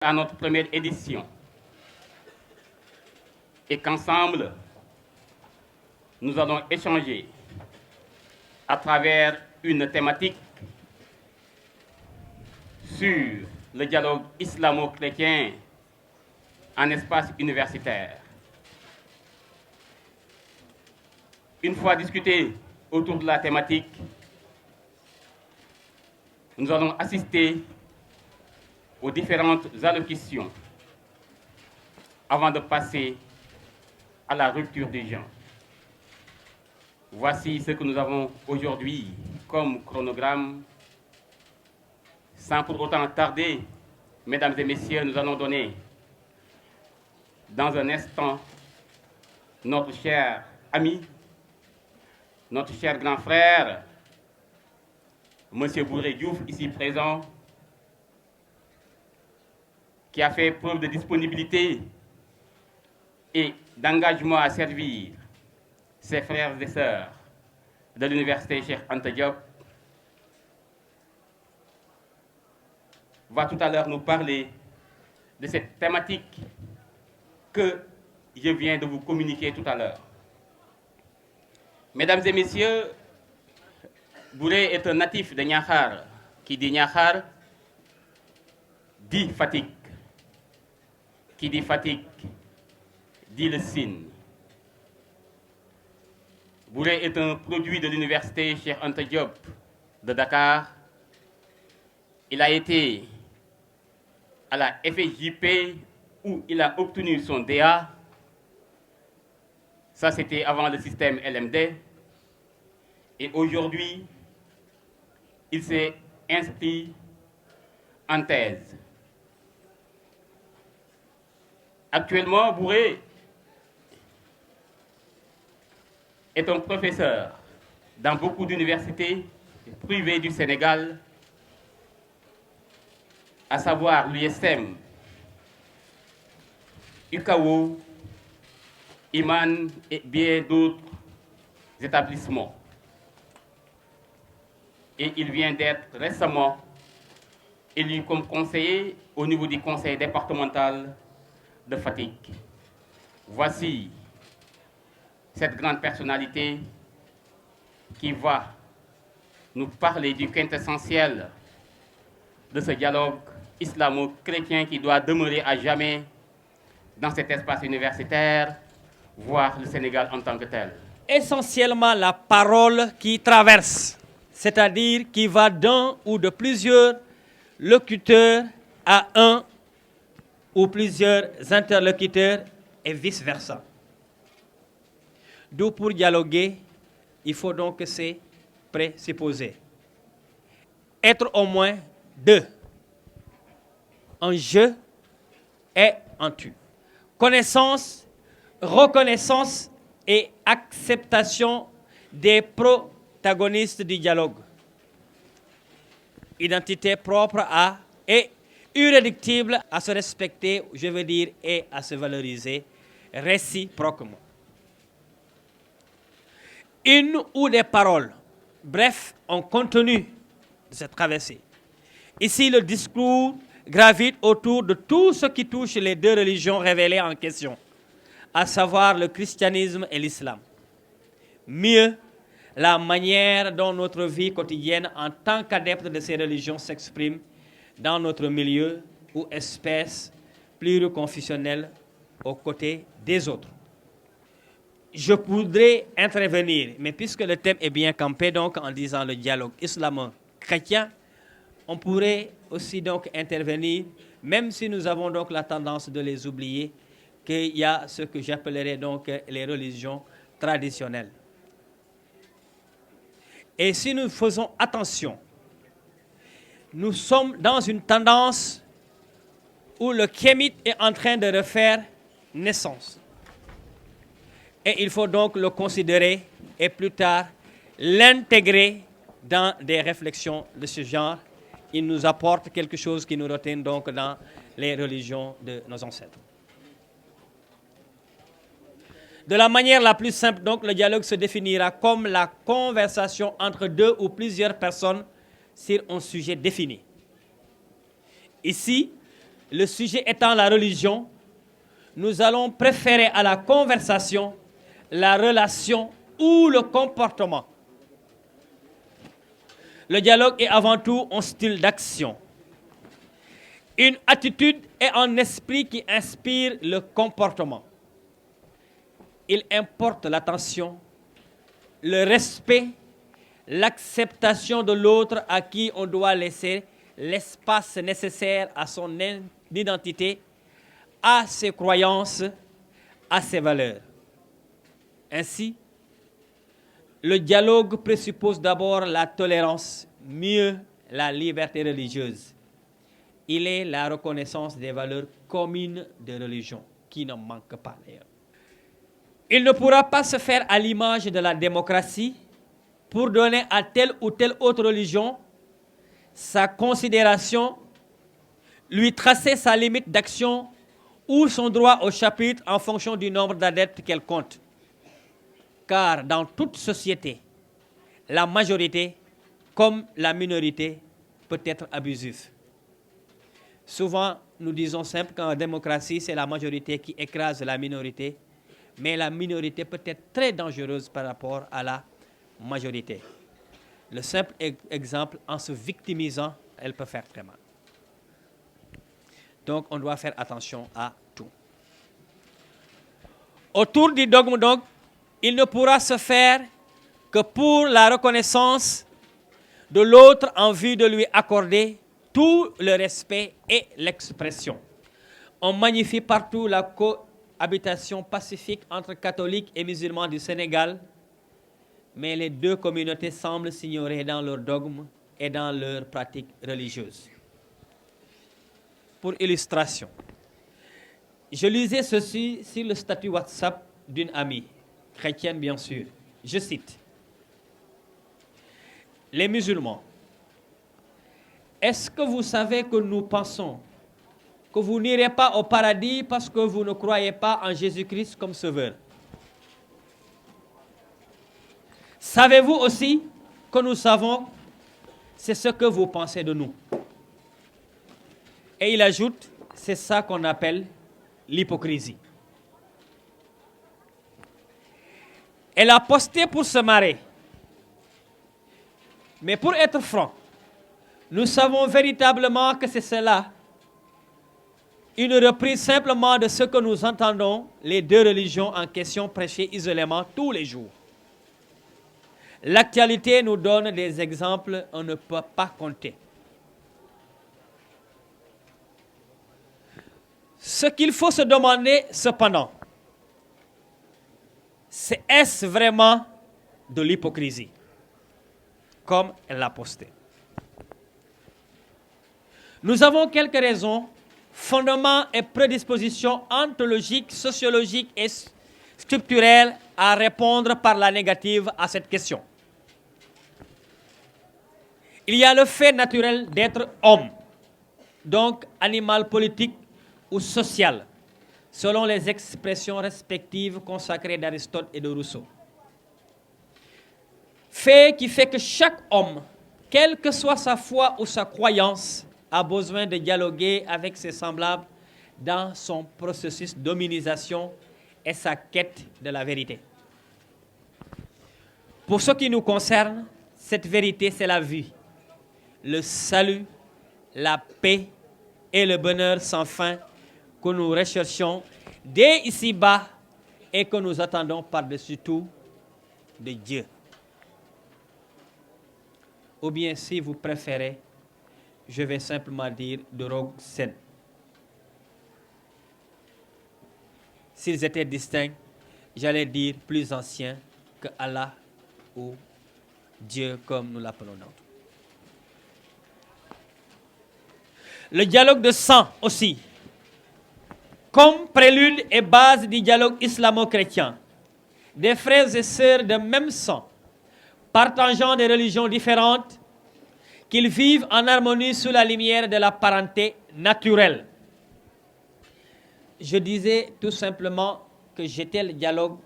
À notre première édition et qu'ensemble, nous allons échanger à travers une thématique sur le dialogue islamo-chrétien en espace universitaire. Une fois discuté autour de la thématique, nous allons assister aux différentes allocutions avant de passer à la rupture des gens. Voici ce que nous avons aujourd'hui comme chronogramme. Sans pour autant tarder, mesdames et messieurs, nous allons donner dans un instant notre cher ami, notre cher grand frère, M. Bouré Diouf, ici présent, qui a fait preuve de disponibilité et d'engagement à servir ses frères et sœurs de l'université Cheikh Anta Diop, va tout à l'heure nous parler de cette thématique que je viens de vous communiquer tout à l'heure. Mesdames et messieurs, Bouré est un natif de Niakhar. Qui dit Niakhar dit Fatick. Qui dit Fatick dit le Sine. Bouré est un produit de l'université Cheikh Anta Diop de Dakar. Il a été à la FSJP où il a obtenu son DA. Ça, c'était avant le système LMD. Et aujourd'hui, il s'est inscrit en thèse. Actuellement, Bouré est un professeur dans beaucoup d'universités privées du Sénégal, à savoir l'USM, UKAO, Iman et bien d'autres établissements. Et il vient d'être récemment élu comme conseiller au niveau du conseil départemental de Fatick. Voici cette grande personnalité qui va nous parler du quintessentiel de ce dialogue islamo-chrétien qui doit demeurer à jamais dans cet espace universitaire, voire le Sénégal en tant que tel. Essentiellement la parole qui traverse, c'est-à-dire qui va d'un ou de plusieurs locuteurs à un ou plusieurs interlocuteurs et vice-versa. D'où pour dialoguer, il faut donc se présupposer. Être au moins deux. En je et en tu. Connaissance, reconnaissance et acceptation des protagonistes du dialogue. Identité propre à et irréductible à se respecter, je veux dire, et à se valoriser réciproquement. Une ou des paroles, bref, un contenu de cette traversée. Ici, le discours gravite autour de tout ce qui touche les deux religions révélées en question, à savoir le christianisme et l'islam. Mieux, la manière dont notre vie quotidienne en tant qu'adepte de ces religions s'exprime dans notre milieu ou espèce pluriconfessionnelle aux côtés des autres. Je voudrais intervenir, mais puisque le thème est bien campé, donc en disant le dialogue islamo-chrétien, on pourrait aussi donc intervenir, même si nous avons donc la tendance de les oublier, qu'il y a ce que j'appellerais donc les religions traditionnelles. Et si nous faisons attention, nous sommes dans une tendance où le kémite est en train de refaire naissance. Et il faut donc le considérer et plus tard l'intégrer dans des réflexions de ce genre il nous apporte quelque chose qui nous retient donc dans les religions de nos ancêtres. De la manière la plus simple, donc, le dialogue se définira comme la conversation entre deux ou plusieurs personnes sur un sujet défini. Ici, le sujet étant la religion, nous allons préférer à la conversation la relation ou le comportement. Le dialogue est avant tout un style d'action, une attitude et un esprit qui inspire le comportement. Il importe l'attention, le respect, l'acceptation de l'autre à qui on doit laisser l'espace nécessaire à son identité, à ses croyances, à ses valeurs. Ainsi, le dialogue présuppose d'abord la tolérance, mieux la liberté religieuse. Il est la reconnaissance des valeurs communes de religion, qui ne manque pas d'ailleurs. Il ne pourra pas se faire à l'image de la démocratie pour donner à telle ou telle autre religion sa considération, lui tracer sa limite d'action ou son droit au chapitre en fonction du nombre d'adeptes qu'elle compte. Car dans toute société, la majorité, comme la minorité, peut être abusive. Souvent, nous disons simple qu'en démocratie, c'est la majorité qui écrase la minorité, mais la minorité peut être très dangereuse par rapport à la majorité. Le simple exemple, en se victimisant, elle peut faire très mal. Donc, on doit faire attention à tout. Autour du dogme, donc, il ne pourra se faire que pour la reconnaissance de l'autre en vue de lui accorder tout le respect et l'expression. On magnifie partout la cohabitation pacifique entre catholiques et musulmans du Sénégal, mais les deux communautés semblent s'ignorer dans leurs dogmes et dans leurs pratiques religieuses. Pour illustration, je lisais ceci sur le statut WhatsApp d'une amie, chrétienne bien sûr. Je cite: les musulmans, est-ce que vous savez que nous pensons que vous n'irez pas au paradis parce que vous ne croyez pas en Jésus-Christ comme sauveur? Savez-vous aussi que nous savons, c'est ce que vous pensez de nous? Et il ajoute, c'est ça qu'on appelle l'hypocrisie. Elle a posté pour se marrer. Mais pour être franc, nous savons véritablement que c'est cela, une reprise simplement de ce que nous entendons les deux religions en question prêcher isolément tous les jours. L'actualité nous donne des exemples, on ne peut pas compter. Ce qu'il faut se demander cependant, c'est est-ce vraiment de l'hypocrisie, comme elle l'a posté? Nous avons quelques raisons, fondements et prédispositions ontologiques, sociologiques et structurelles à répondre par la négative à cette question. Il y a le fait naturel d'être homme, donc animal politique ou social, selon les expressions respectives consacrées d'Aristote et de Rousseau. Fait qui fait que chaque homme, quelle que soit sa foi ou sa croyance, a besoin de dialoguer avec ses semblables dans son processus d'hominisation et sa quête de la vérité. Pour ce qui nous concerne, cette vérité, c'est la vie, le salut, la paix et le bonheur sans fin que nous recherchons dès ici-bas et que nous attendons par-dessus tout de Dieu. Ou bien, si vous préférez, je vais simplement dire de Rogue Sen. S'ils étaient distincts, j'allais dire plus anciens que Allah ou Dieu comme nous l'appelons d'autres. Le dialogue de sang aussi, comme prélude et base du dialogue islamo-chrétien, des frères et sœurs de même sang, partageant des religions différentes, qu'ils vivent en harmonie sous la lumière de la parenté naturelle. Je disais tout simplement que j'étais le dialogue,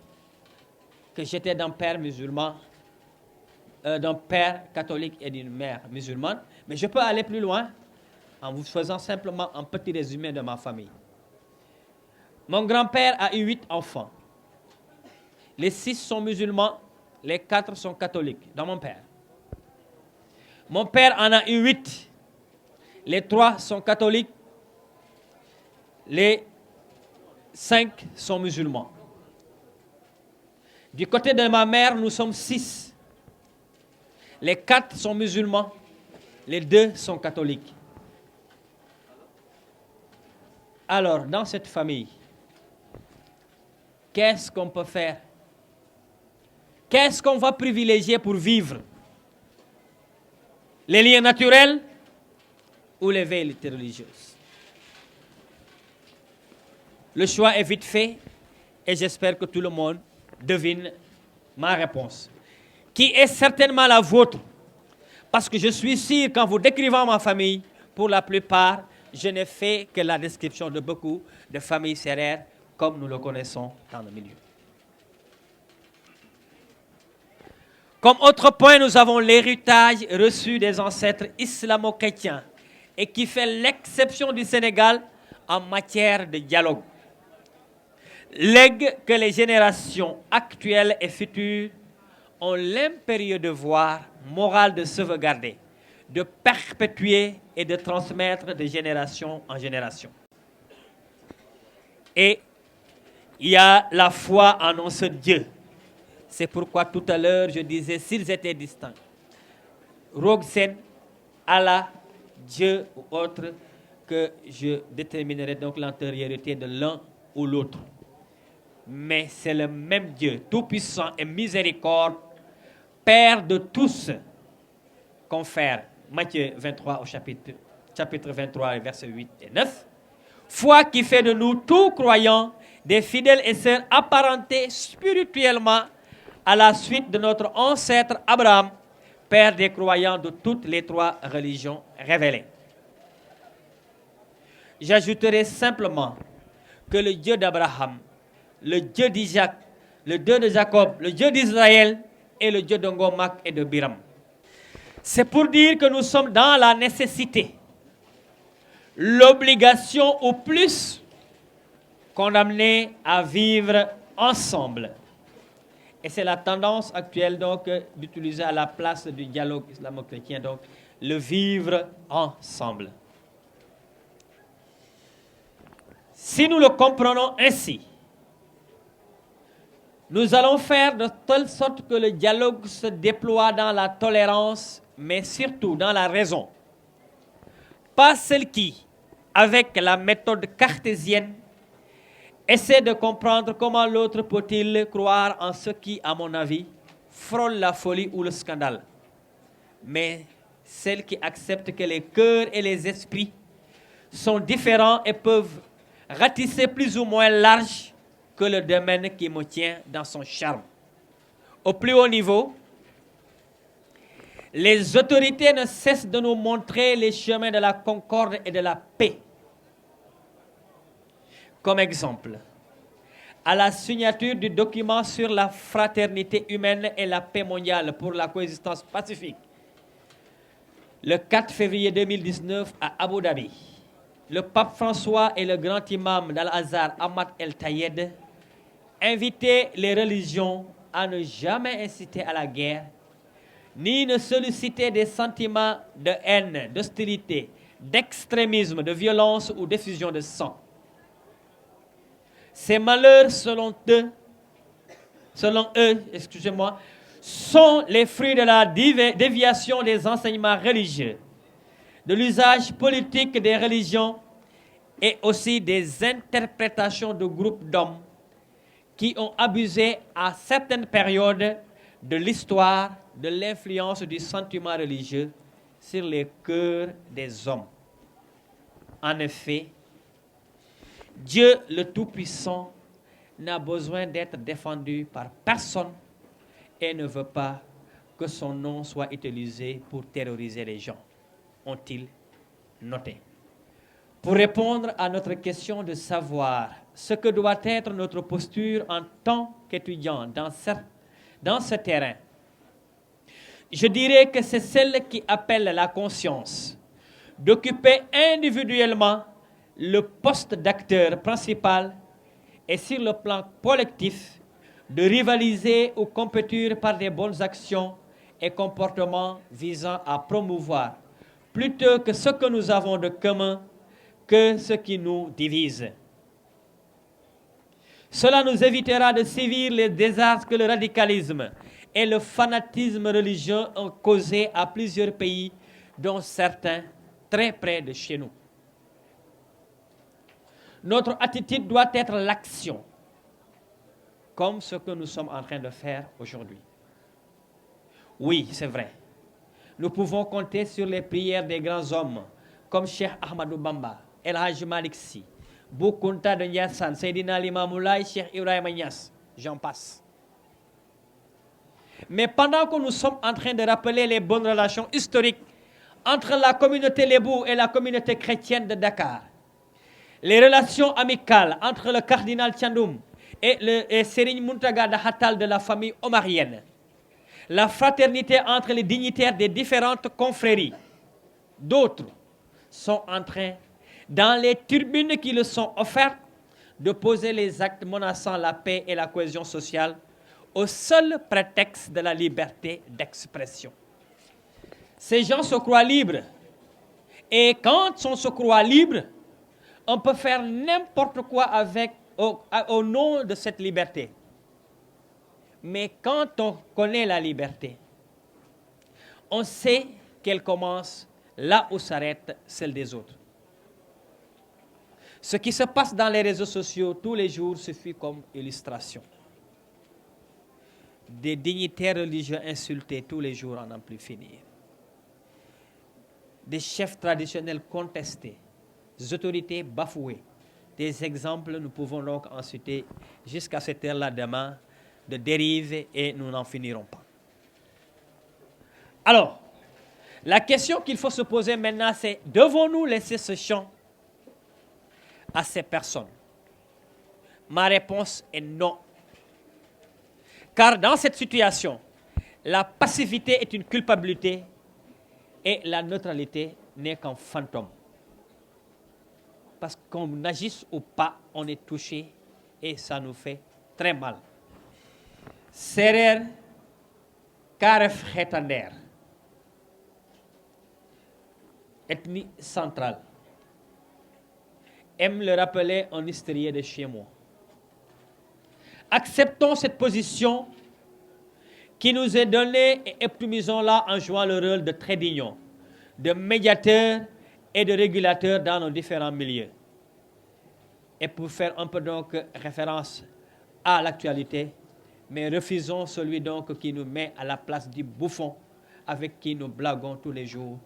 que j'étais d'un père musulman, d'un père catholique et d'une mère musulmane, mais je peux aller plus loin en vous faisant simplement un petit résumé de ma famille. Mon grand-père a eu 8 enfants. Les 6 sont musulmans, les 4 sont catholiques, dans mon père. Mon père en a eu 8. Les 3 sont catholiques, les 5 sont musulmans. Du côté de ma mère, nous sommes 6. Les 4 sont musulmans, les 2 sont catholiques. Alors, dans cette famille, qu'est-ce qu'on peut faire? Qu'est-ce qu'on va privilégier pour vivre? Les liens naturels ou les velléités religieuses? Le choix est vite fait et j'espère que tout le monde devine ma réponse, qui est certainement la vôtre, parce que je suis sûr qu'en vous décrivant ma famille, pour la plupart, je n'ai fait que la description de beaucoup de familles sérères comme nous le connaissons dans le milieu. Comme autre point, nous avons l'héritage reçu des ancêtres islamo-chrétiens et qui fait l'exception du Sénégal en matière de dialogue. Legs que les générations actuelles et futures ont l'impérieux devoir moral de sauvegarder, de perpétuer et de transmettre de génération en génération. Et il y a la foi en un seul Dieu. C'est pourquoi tout à l'heure je disais s'ils étaient distincts. Rogsen, Allah, Dieu ou autre, que je déterminerai donc l'antériorité de l'un ou l'autre. Mais c'est le même Dieu, tout-puissant et miséricorde, Père de tous, confère Matthieu 23 au chapitre 23, versets 8 et 9. Foi qui fait de nous tous croyants, des fidèles et sœurs apparentés spirituellement à la suite de notre ancêtre Abraham, père des croyants de toutes les 3 religions révélées. J'ajouterai simplement que le Dieu d'Abraham, le Dieu d'Isaac, le Dieu de Jacob, le Dieu d'Israël et le Dieu de Ngomak et de Biram. C'est pour dire que nous sommes dans la nécessité, l'obligation ou plus condamnés à vivre ensemble. Et c'est la tendance actuelle donc d'utiliser à la place du dialogue islamo-chrétien donc le vivre ensemble. Si nous le comprenons ainsi, nous allons faire de telle sorte que le dialogue se déploie dans la tolérance, mais surtout dans la raison. Pas celle qui, avec la méthode cartésienne, essaie de comprendre comment l'autre peut-il croire en ce qui, à mon avis, frôle la folie ou le scandale. Mais celle qui accepte que les cœurs et les esprits sont différents et peuvent ratisser plus ou moins large que le domaine qui me tient dans son charme. Au plus haut niveau, les autorités ne cessent de nous montrer les chemins de la concorde et de la paix. Comme exemple, à la signature du document sur la fraternité humaine et la paix mondiale pour la coexistence pacifique, le 4 février 2019 à Abu Dhabi, le pape François et le grand imam d'Al-Azhar, Ahmad El-Tayed, invitaient les religions à ne jamais inciter à la guerre, ni ne solliciter des sentiments de haine, d'hostilité, d'extrémisme, de violence ou d'effusion de sang. Ces malheurs, selon eux, sont les fruits de la déviation des enseignements religieux, de l'usage politique des religions et aussi des interprétations de groupes d'hommes qui ont abusé à certaines périodes de l'histoire de l'influence du sentiment religieux sur les cœurs des hommes. En effet, Dieu le Tout-Puissant n'a besoin d'être défendu par personne et ne veut pas que son nom soit utilisé pour terroriser les gens. ont-ils noté? Pour répondre à notre question de savoir ce que doit être notre posture en tant qu'étudiant dans ce terrain, je dirais que c'est celle qui appelle la conscience d'occuper individuellement le poste d'acteur principal et sur le plan collectif de rivaliser ou compétir par des bonnes actions et comportements visant à promouvoir plutôt que ce que nous avons de commun que ce qui nous divise. Cela nous évitera de sévir les désastres que le radicalisme et le fanatisme religieux ont causés à plusieurs pays, dont certains très près de chez nous. Notre attitude doit être l'action, comme ce que nous sommes en train de faire aujourd'hui. Oui, c'est vrai. Nous pouvons compter sur les prières des grands hommes, comme Cheikh Ahmadou Bamba, El Hadj Malick Sy, Bou Kounta de Ndiassane, Seydina Limamou Laye, Cheikh Ibrahima Niass, j'en passe. Mais pendant que nous sommes en train de rappeler les bonnes relations historiques entre la communauté lébou et la communauté chrétienne de Dakar, les relations amicales entre le cardinal Thiandoum et Serigne Mountaga Dahatal de la famille omarienne, la fraternité entre les dignitaires des différentes confréries, d'autres sont en train, dans les tribunes qui leur sont offertes, de poser les actes menaçant la paix et la cohésion sociale au seul prétexte de la liberté d'expression. Ces gens se croient libres. Et quand on se croit libre, on peut faire n'importe quoi au nom de cette liberté. Mais quand on connaît la liberté, on sait qu'elle commence là où s'arrête celle des autres. Ce qui se passe dans les réseaux sociaux tous les jours suffit comme illustration. Des dignitaires religieux insultés tous les jours, à n'en plus finir. Des chefs traditionnels contestés, des autorités bafouées. Des exemples, nous pouvons donc en citer jusqu'à cette heure-là demain, de dérives, et nous n'en finirons pas. Alors, la question qu'il faut se poser maintenant, c'est devons-nous laisser ce champ à ces personnes? Ma réponse est non. Car dans cette situation, la passivité est une culpabilité et la neutralité n'est qu'un fantôme. Parce qu'on agisse ou pas, on est touché et ça nous fait très mal. Serer Karef Khetander, ethnie centrale, aime le rappeler en hystérieux de chez moi. Acceptons cette position qui nous est donnée et optimisons-la en jouant le rôle de trait d'union, de médiateur et de régulateur dans nos différents milieux. Et pour faire un peu donc référence à l'actualité, mais refusons celui donc qui nous met à la place du bouffon avec qui nous blaguons tous les jours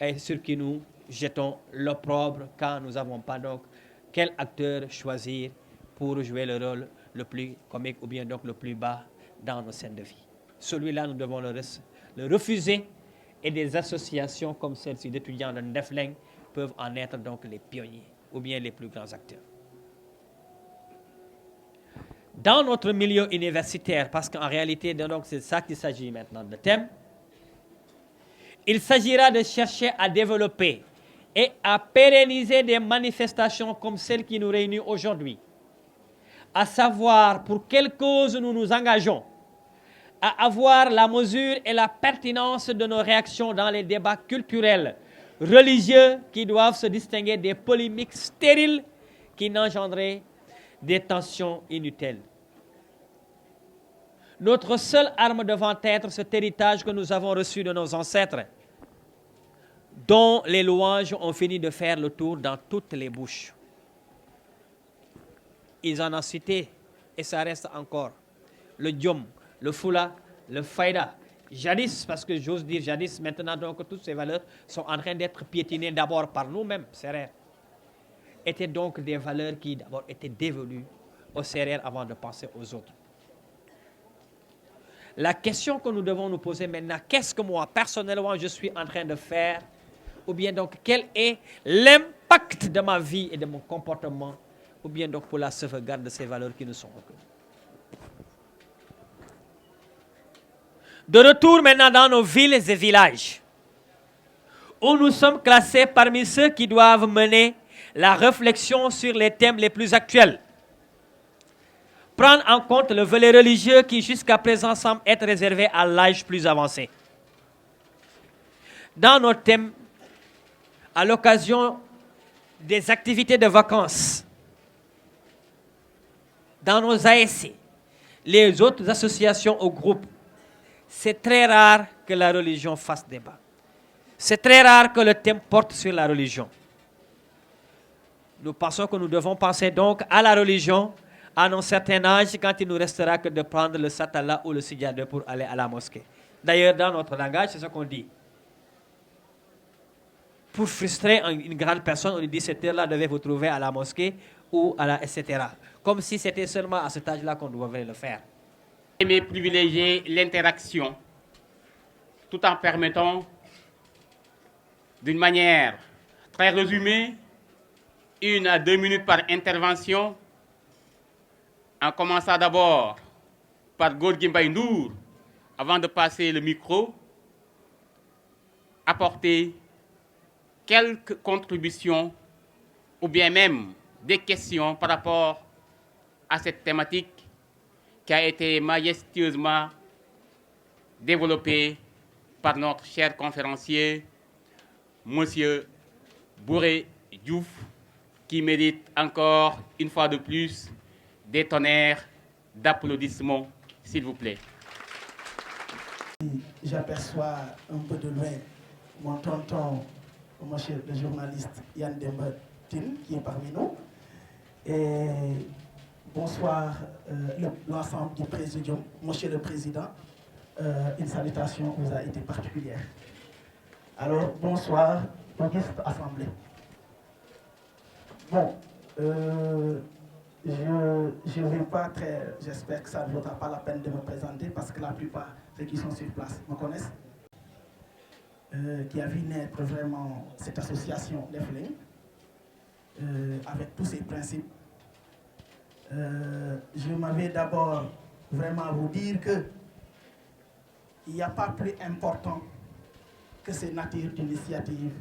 et sur qui nous jetons l'opprobre quand nous n'avons pas donc quel acteur choisir pour jouer le rôle le plus comique ou bien donc le plus bas dans nos scènes de vie. Celui-là, nous devons le refuser et des associations comme celle-ci d'étudiants de Ndefleng peuvent en être donc les pionniers ou bien les plus grands acteurs. Dans notre milieu universitaire, parce qu'en réalité, donc, c'est ça qu'il s'agit maintenant de thème, il s'agira de chercher à développer et à pérenniser des manifestations comme celle qui nous réunit aujourd'hui, à savoir pour quelle cause nous nous engageons, à avoir la mesure et la pertinence de nos réactions dans les débats culturels, religieux qui doivent se distinguer des polémiques stériles qui n'engendraient des tensions inutiles. Notre seule arme devant être cet héritage que nous avons reçu de nos ancêtres, dont les louanges ont fini de faire le tour dans toutes les bouches. Ils en ont cité, et ça reste encore, le Diom, le Fula, le Faïda. Jadis, parce que j'ose dire jadis, maintenant donc toutes ces valeurs sont en train d'être piétinées d'abord par nous-mêmes, Sérères. Étaient donc des valeurs qui d'abord étaient dévolues aux Sérères avant de penser aux autres. La question que nous devons nous poser maintenant, qu'est-ce que moi, personnellement, je suis en train de faire? Ou bien donc, quel est l'impact de ma vie et de mon comportement? Ou bien donc pour la sauvegarde de ces valeurs qui nous sont reconnues. De retour maintenant dans nos villes et villages, où nous sommes classés parmi ceux qui doivent mener la réflexion sur les thèmes les plus actuels. Prendre en compte le volet religieux qui jusqu'à présent semble être réservé à l'âge plus avancé. Dans nos thèmes, à l'occasion des activités de vacances, dans nos ASC, les autres associations ou groupes, c'est très rare que la religion fasse débat. C'est très rare que le thème porte sur la religion. Nous pensons que nous devons penser donc à la religion à un certain âge, quand il ne nous restera que de prendre le satala ou le sijada pour aller à la mosquée. D'ailleurs, dans notre langage, c'est ce qu'on dit. Pour frustrer une grande personne, on lui dit cette heure-là devait vous trouver à la mosquée ou à la etc. Comme si c'était seulement à cet âge-là qu'on devait le faire. Mais privilégier l'interaction, tout en permettant, d'une manière très résumée, 1 à 2 minutes par intervention, en commençant d'abord par Gorgui Mbaye Ndour, avant de passer le micro, apporter quelques contributions ou bien même des questions par rapport à cette thématique qui a été majestueusement développée par notre cher conférencier, M. Bouré Diouf, qui mérite encore une fois de plus des tonnerres d'applaudissements, s'il vous plaît. J'aperçois un peu de loin mon tonton, monsieur le journaliste Yann Demba-Tine, qui est parmi nous. Et bonsoir l'ensemble du présidium. Monsieur le Président, une salutation vous a été particulière. Alors, bonsoir, auguste assemblée. Bon, je ne vais pas très... J'espère que ça ne vaudra pas la peine de me présenter parce que la plupart de ceux qui sont sur place me connaissent. Qui a vu naître vraiment cette association Lefling avec tous ses principes. Je m'avais d'abord vraiment à vous dire que il n'y a pas plus important que ces natures d'initiative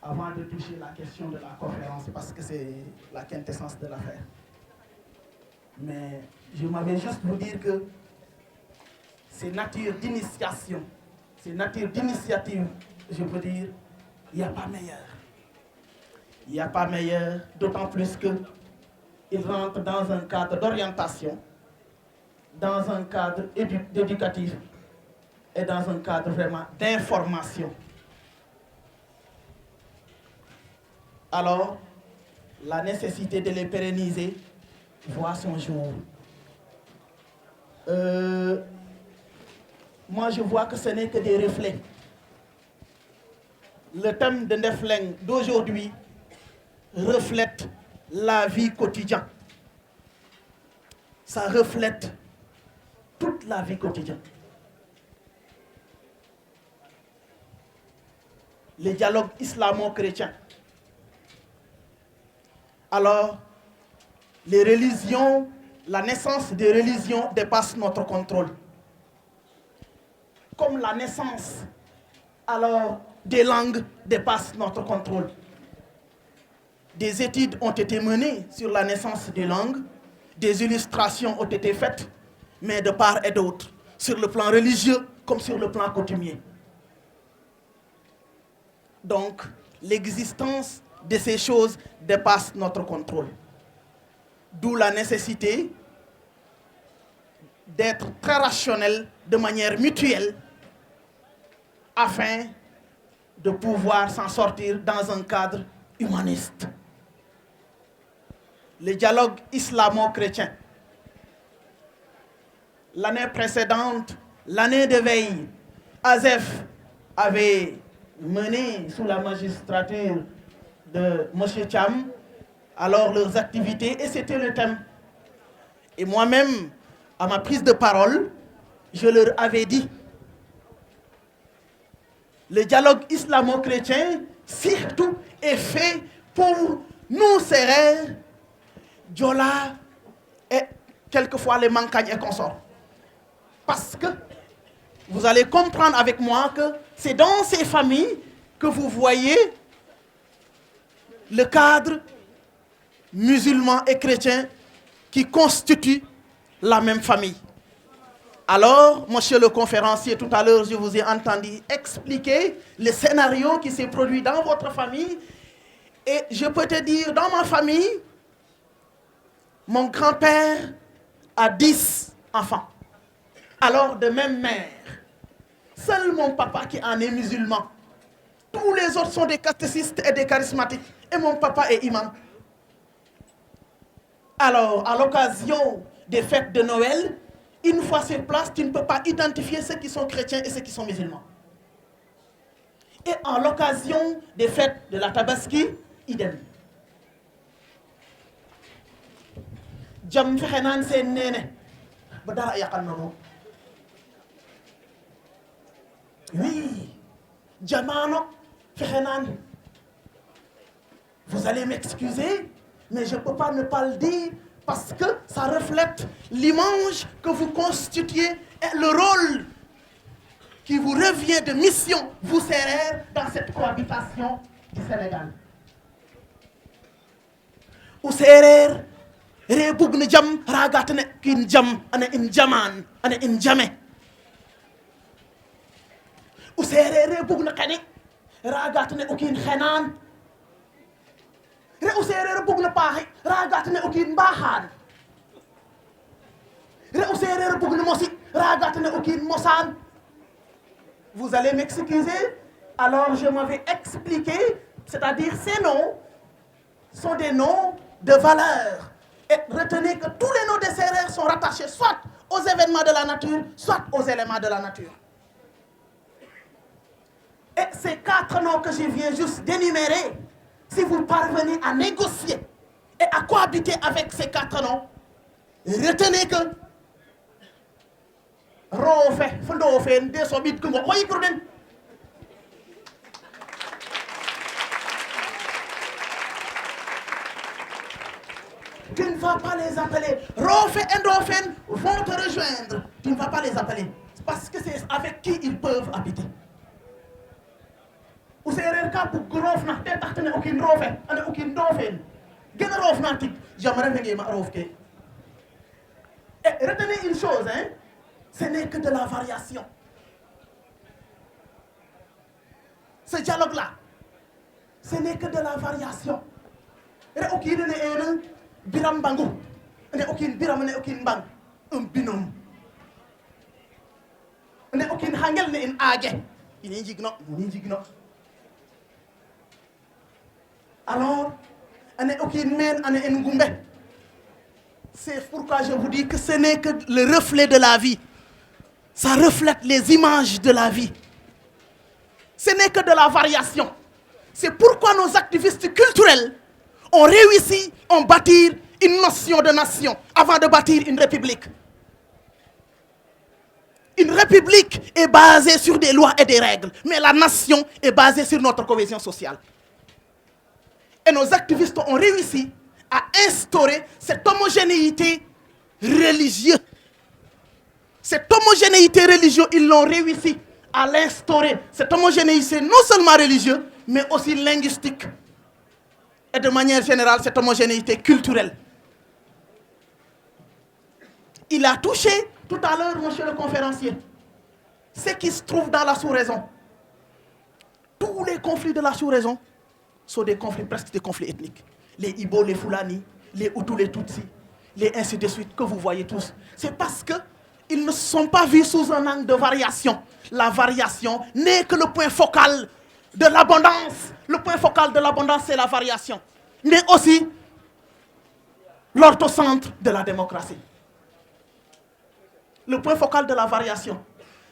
avant de toucher la question de la conférence parce que c'est la quintessence de l'affaire. Mais je m'avais juste vous dire que ces natures d'initiation, ces natures d'initiative, je peux dire, il n'y a pas meilleur. Il n'y a pas meilleur, d'autant plus que il rentre dans un cadre d'orientation, dans un cadre éducatif et dans un cadre vraiment d'information. Alors, la nécessité de les pérenniser voit son jour. Moi, je vois que ce n'est que des reflets. Le thème de Ndefleng d'aujourd'hui reflète la vie quotidienne. Ça reflète toute la vie quotidienne. Les dialogues islamo-chrétiens. Alors, les religions, la naissance des religions dépasse notre contrôle. Comme la naissance, alors, des langues dépasse notre contrôle. Des études ont été menées sur la naissance des langues, des illustrations ont été faites, mais de part et d'autre, sur le plan religieux comme sur le plan coutumier. Donc, l'existence de ces choses dépasse notre contrôle. D'où la nécessité d'être très rationnel de manière mutuelle afin de pouvoir s'en sortir dans un cadre humaniste. Le dialogue islamo-chrétien. L'année précédente, l'année de veille, ASEF avait mené sous la magistrature de M. Cham alors leurs activités et c'était le thème. Et moi-même, à ma prise de parole, je leur avais dit, le dialogue islamo-chrétien, surtout, est fait pour nous, Sérères, Diola et quelquefois les Mancagnes et consorts. Parce que vous allez comprendre avec moi que c'est dans ces familles que vous voyez le cadre musulman et chrétien qui constitue la même famille. Alors, monsieur le conférencier, tout à l'heure, je vous ai entendu expliquer le scénario qui s'est produit dans votre famille. Et je peux te dire, dans ma famille, mon grand-père a 10 enfants. Alors, de même mère. Seul mon papa qui en est musulman. Tous les autres sont des catéchistes et des charismatiques. Et mon papa est imam. Alors, à l'occasion des fêtes de Noël, une fois sur place, tu ne peux pas identifier ceux qui sont chrétiens et ceux qui sont musulmans. Et à l'occasion des fêtes de la Tabaski, idem. Jam fexenan sen nene ba dara yakal nono. Oui, jamano fexenan. Vous allez m'excuser, mais je ne peux pas ne pas le dire parce que ça reflète l'image que vous constituez et le rôle qui vous revient de mission, vous Sérères, dans cette cohabitation du Sénégal. Ou Sérères, rebugn jam ragatne kin jam ana in jaman ana in jame. Ou Sérères rebugn kani ragatne ukin khenan. Re Sérère bugg na paaxi raagaat ne ukiin mbaaxaan Re Sérère bugg na mosi raagaat ne ukiin mosaan. Vous allez m'excuser, alors je m'avais expliqué, c'est-à-dire ces noms sont des noms de valeur. Et retenez que tous les noms des Sérères sont rattachés soit aux événements de la nature, soit aux éléments de la nature. Et ces 4 noms que je viens juste d'énumérer, si vous parvenez à négocier et à cohabiter avec ces 4 noms, retenez que Rofe, Fondofen, Desobit, Kungo, Oyikurden. Tu ne vas pas les appeler. Rofe et Endofen vont te rejoindre. Tu ne vas pas les appeler. Parce que c'est avec qui ils peuvent habiter. Ou Sérère ka bu grof na te tax ne aucune rofe ane aucune dofen gën a rof na tig j'aimerais nga ma rof ke. Et retenez une chose, hein, ce n'est que de la variation. Ce dialogue là, ce n'est que de la variation. Re aucune ne ene biram bangu ne aucune biram ne aucune bang un binôme ne aucune hangel ne in age ini jigno ni jigno. Alors, c'est pourquoi je vous dis que ce n'est que le reflet de la vie. Ça reflète les images de la vie. Ce n'est que de la variation. C'est pourquoi nos activistes culturels ont réussi à bâtir une notion de nation avant de bâtir une république. Une république est basée sur des lois et des règles, mais la nation est basée sur notre cohésion sociale. Et nos activistes ont réussi à instaurer cette homogénéité religieuse. Cette homogénéité religieuse, ils l'ont réussi à l'instaurer. Cette homogénéité non seulement religieuse, mais aussi linguistique. Et de manière générale, cette homogénéité culturelle. Il a touché tout à l'heure, monsieur le conférencier, ce qui se trouve dans la sous-région. Tous les conflits de la sous-région sont des conflits, presque des conflits ethniques. Les Ibo, les Fulani, les Hutus, les Tutsis, les ainsi de suite, que vous voyez tous. C'est parce qu'ils ne sont pas vus sous un angle de variation. La variation n'est que le point focal de l'abondance. Le point focal de l'abondance, c'est la variation. Mais aussi l'orthocentre de la démocratie. Le point focal de la variation.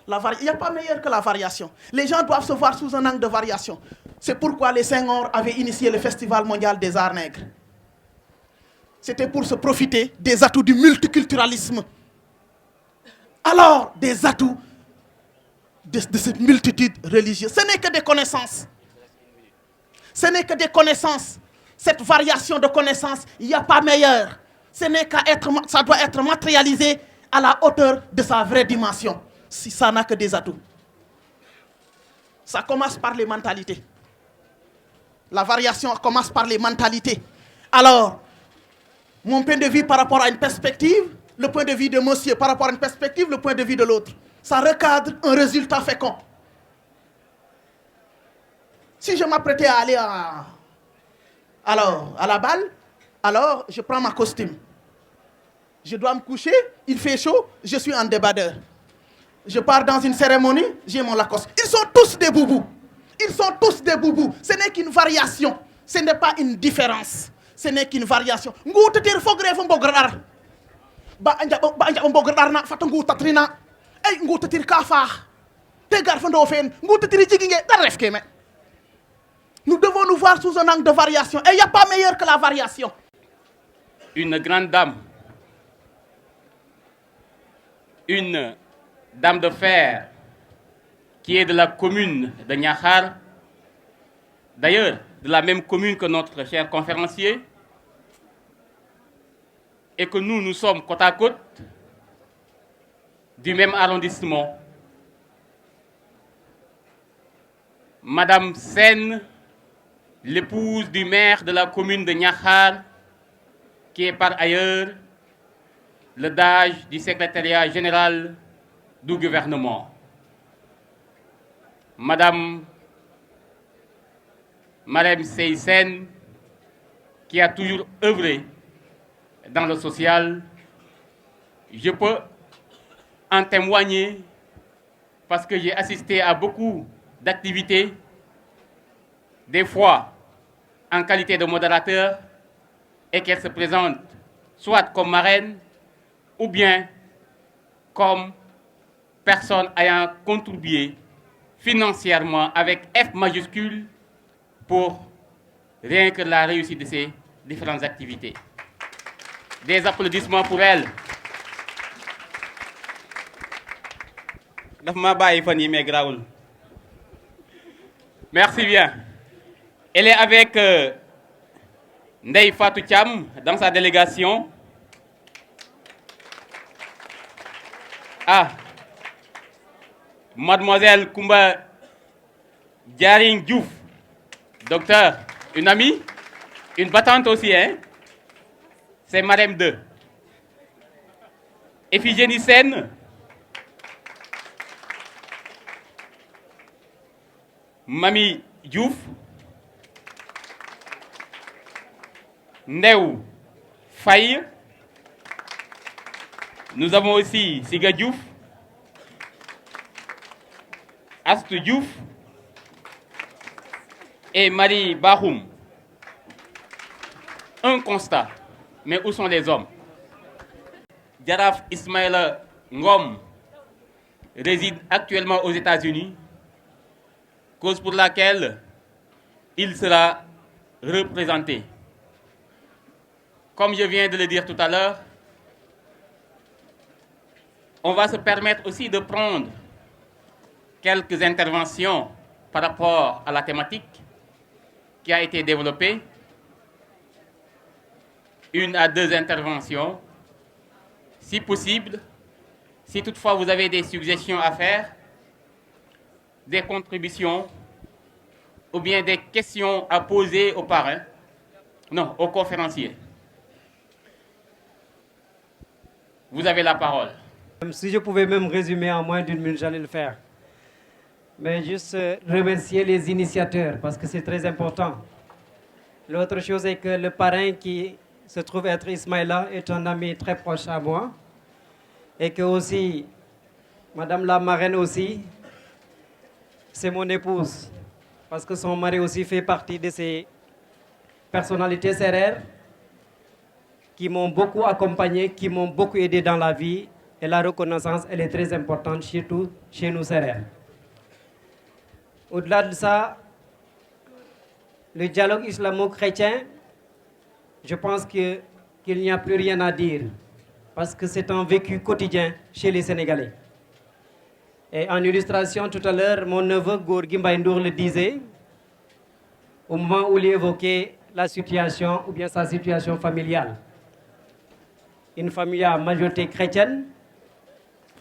Il n'y a pas meilleur que la variation. Les gens doivent se voir sous un angle de variation. C'est pourquoi les Senghor avaient initié le Festival mondial des arts nègres. C'était pour se profiter des atouts du multiculturalisme. Alors, des atouts de cette multitude religieuse, ce n'est que des connaissances. Ce n'est que des connaissances. Cette variation de connaissances, il n'y a pas meilleur. Ce n'est qu'à être, ça doit être matérialisé à la hauteur de sa vraie dimension. Si ça n'a que des atouts. Ça commence par les mentalités. La variation commence par les mentalités. Alors, mon point de vue par rapport à une perspective, le point de vue de monsieur par rapport à une perspective, le point de vue de l'autre. Ça recadre un résultat fécond. Si je m'apprêtais à aller à la balle, alors je prends ma costume. Je dois me coucher, il fait chaud, je suis en débardeur. Je pars dans une cérémonie, j'ai mon Lacoste. Ils sont tous des boubous. Ils sont tous des boubous. Ce n'est qu'une variation. Ce n'est pas une différence. Ce n'est qu'une variation. Ngoutetir fogre fo mbograr. Ba anja mbograr na fata ngoutatrina. Ay ngoutetir ka fa. Te gar fa ndo fen. Ngoutetir jiginge da ref keme. Nous devons nous voir sous un angle de variation. Et il n'y a pas meilleur que la variation. Une grande dame, une dame de fer qui est de la commune de Niakhar, d'ailleurs de la même commune que notre cher conférencier, et que nous sommes côte à côte du même arrondissement. Madame Sen, l'épouse du maire de la commune de Niakhar, qui est par ailleurs le DAGE du secrétariat général du gouvernement. Madame Marème Seysen, qui a toujours œuvré dans le social, je peux en témoigner parce que j'ai assisté à beaucoup d'activités, des fois en qualité de modérateur, et qu'elle se présente soit comme marraine ou bien comme personne ayant contribué financièrement avec F majuscule pour rien que la réussite de ces différentes activités. Des applaudissements pour elle. Merci bien. Elle est avec Ndeye Fatou Thiam dans sa délégation. Ah, Mademoiselle Koumba Diaring Diouf, docteur, une amie, une battante aussi, hein? C'est Madame 2. Iphigénie Sen, Mami Diouf, Ndeu Faye. Nous avons aussi Siga Diouf, Astou Diouf et Marie Bahoum. Un constat, mais où sont les hommes? Jaraf Ismaïla Ngom réside actuellement aux États-Unis, cause pour laquelle il sera représenté. Comme je viens de le dire tout à l'heure, on va se permettre aussi de prendre quelques interventions par rapport à la thématique qui a été développée. 1 à 2 interventions, si possible. Si toutefois vous avez des suggestions à faire, des contributions ou bien des questions à poser aux parrains, non, aux conférenciers. Vous avez la parole. Si je pouvais même résumer en moins d'1 minute, j'allais le faire. Mais juste remercier les initiateurs parce que c'est très important. L'autre chose est que le parrain qui se trouve être Ismaïla est un ami très proche à moi. Et que aussi, Madame la marraine aussi, c'est mon épouse. Parce que son mari aussi fait partie de ces personnalités sérères qui m'ont beaucoup accompagné, qui m'ont beaucoup aidé dans la vie. Et la reconnaissance, elle est très importante, surtout chez nous sérères. Au-delà de ça, le dialogue islamo-chrétien, je pense qu'il n'y a plus rien à dire. parce que c'est un vécu quotidien chez les Sénégalais. Et en illustration, tout à l'heure, mon neveu Gorgui Mbaye Ndour le disait, au moment où il évoquait la situation, ou bien sa situation familiale. Une famille à majorité chrétienne,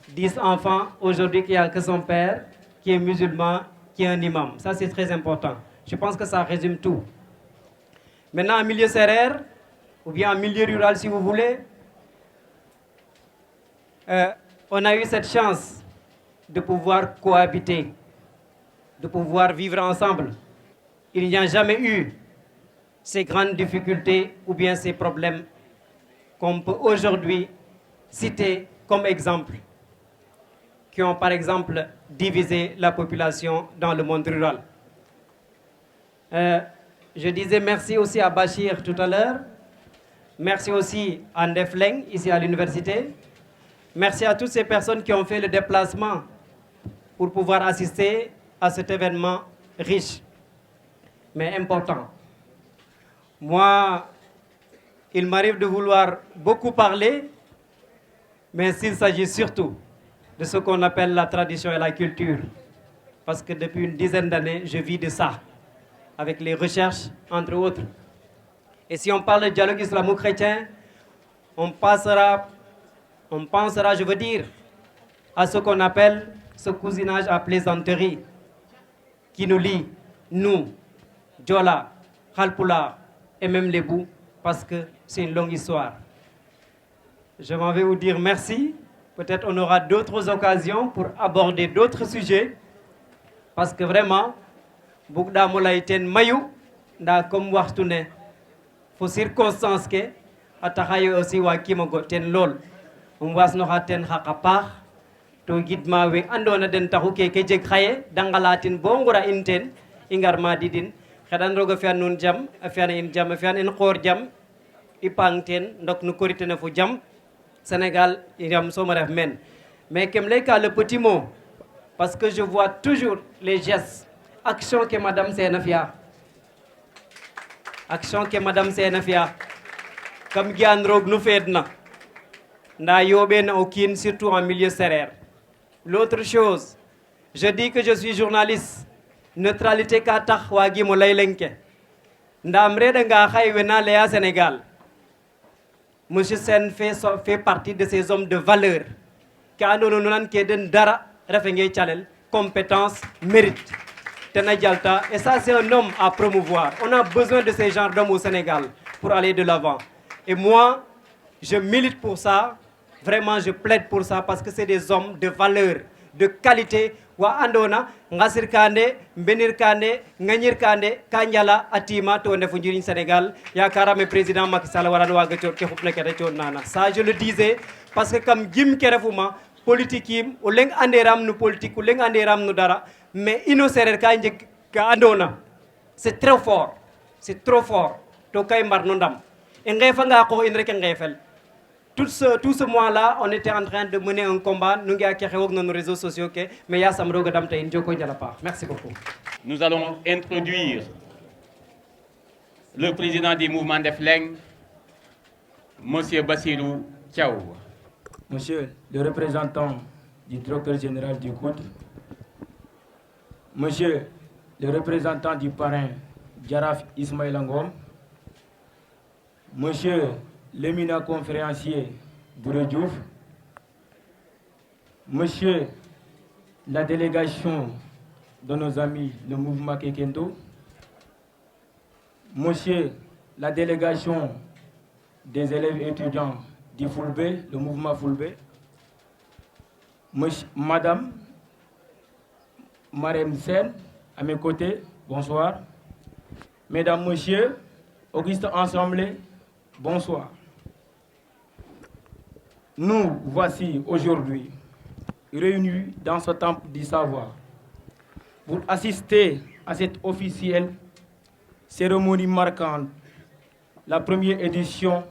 10 enfants, aujourd'hui il n'y a que son père, qui est musulman, qui est un imam. Ça, c'est très important. Je pense que ça résume tout. Maintenant, en milieu sérère, ou bien en milieu rural, si vous voulez, on a eu cette chance de pouvoir cohabiter, de pouvoir vivre ensemble. Il n'y a jamais eu ces grandes difficultés ou bien ces problèmes qu'on peut aujourd'hui citer comme exemple, qui ont par exemple divisé la population dans le monde rural. Je disais merci aussi à Bachir tout à l'heure, merci aussi à Ndefleng, ici à l'université, merci à toutes ces personnes qui ont fait le déplacement pour pouvoir assister à cet événement riche, mais important. Moi, il m'arrive de vouloir beaucoup parler, mais s'il s'agit surtout de ce qu'on appelle la tradition et la culture, parce que depuis une dizaine d'années, je vis de ça, avec les recherches, entre autres. Et si on parle de dialogue islamo-chrétien, on pensera, je veux dire, à ce qu'on appelle ce cousinage à plaisanterie, qui nous lie, nous, Diola, Halpulaar, et même les Bou, parce que c'est une longue histoire. Je m'en vais vous dire merci. Peut-être on aura d'autres occasions pour aborder d'autres sujets, parce que vraiment, Bougda Moulay ten mayu, nda comme waxtune, faut circonstance que, atahayo aussi wa kimogo ten lol, wasnoha ten hakapah, to gidma we andona den tahu ke jeg khaye, dangalatin bongura inten, ingar madidin, xedan roga fian nun jam, fian in khor jam, ipangten, ndok nu koritene fu jam, Sénégal, il y a men. Mais comme le petit mot, parce que je vois toujours les gestes, action que Madame Sénafia. Action que Madame Sénafia. Comme Gian Rogue nous fait, n'a yoben aucune, surtout en milieu serré. L'autre chose, je dis que je suis journaliste. Neutralité katak wagi molay lenke. Ndamre nga khay wena léa Sénégal. Monsieur Sen fait partie de ces hommes de valeur. Kano nonan keden dara rafengé chalel, compétence, mérite. Tenadjalta, et ça c'est un homme à promouvoir. On a besoin de ces genres d'hommes au Sénégal pour aller de l'avant. Et moi, je milite pour ça. Vraiment, je plaide pour ça parce que c'est des hommes de valeur, de qualité. Wa andona, ngasir kande, benir kande, nganyir kande, kanyala, atima, to ne funjiri Sénégal. Yakara, me président Macky Sall, warano nana. Ça, je le disais parce que comme Gim Kerefuma, politique, ou leng anderam nu politique, ou leng anderam nu dara, mais innocent ka andona. C'est trop fort. C'est trop fort. To kay marnondam. Ngefanga ko inrek ngefel. Tout ce mois-là, on était en train de mener un combat. Nous avons nos réseaux sociaux. Mais merci beaucoup. Nous allons introduire le président du mouvement Ndefleng, M. Bassirou Thiaw. Monsieur le représentant du directeur général du COUD, Monsieur le représentant du parrain Djaraf Ismaël Ngom, Monsieur l'éminent conférencier Bouré Diouf, Monsieur la délégation de nos amis le mouvement Kekendo, Monsieur la délégation des élèves étudiants du Foulbé, le mouvement Foulbé, Madame Marem Sen, à mes côtés, bonsoir. Mesdames, Messieurs, Auguste Ensemblé, bonsoir. Nous voici aujourd'hui réunis dans ce temple du savoir pour assister à cette officielle cérémonie marquant la première édition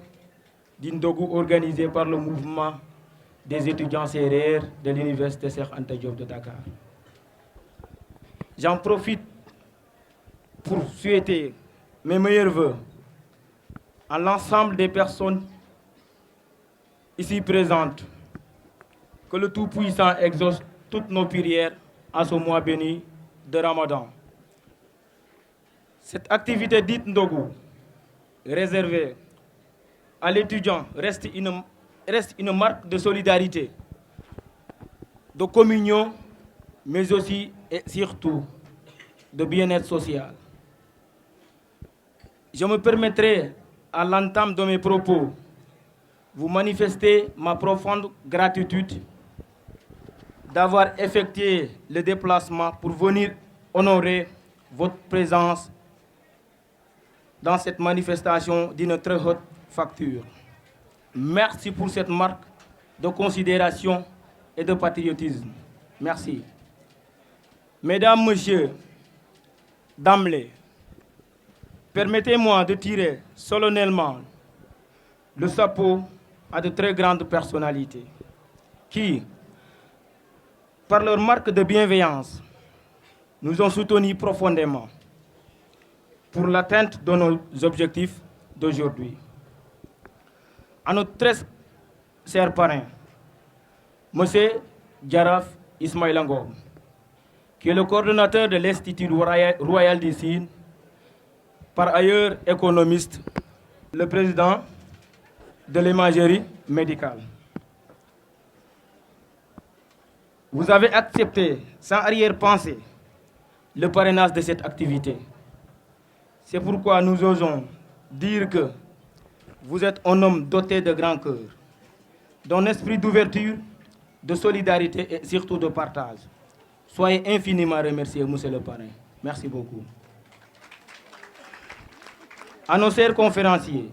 d'Indogu organisée par le mouvement des étudiants sérères de l'Université Cheikh Anta Diop de Dakar. J'en profite pour souhaiter mes meilleurs vœux à l'ensemble des personnes ici présentes, que le Tout-Puissant exauce toutes nos prières en ce mois béni de Ramadan. Cette activité dite Ndogu, réservée à l'étudiant, reste une marque de solidarité, de communion, mais aussi et surtout de bien-être social. Je me permettrai, à l'entame de mes propos, vous manifester ma profonde gratitude d'avoir effectué le déplacement pour venir honorer votre présence dans cette manifestation d'une très haute facture. Merci pour cette marque de considération et de patriotisme. Merci. Mesdames, Messieurs, d'emblée, permettez-moi de tirer solennellement le chapeau à de très grandes personnalités qui, par leur marque de bienveillance, nous ont soutenus profondément pour l'atteinte de nos objectifs d'aujourd'hui. À notre très cher parrain, M. Djaraf Ismaïla Ngom, qui est le coordonnateur de l'Institut Royal des Signes, par ailleurs économiste, le président de l'imagerie médicale. Vous avez accepté, sans arrière-pensée, le parrainage de cette activité. C'est pourquoi nous osons dire que vous êtes un homme doté de grand cœur, d'un esprit d'ouverture, de solidarité et surtout de partage. Soyez infiniment remerciés, monsieur le parrain. Merci beaucoup. À nos chers conférenciers,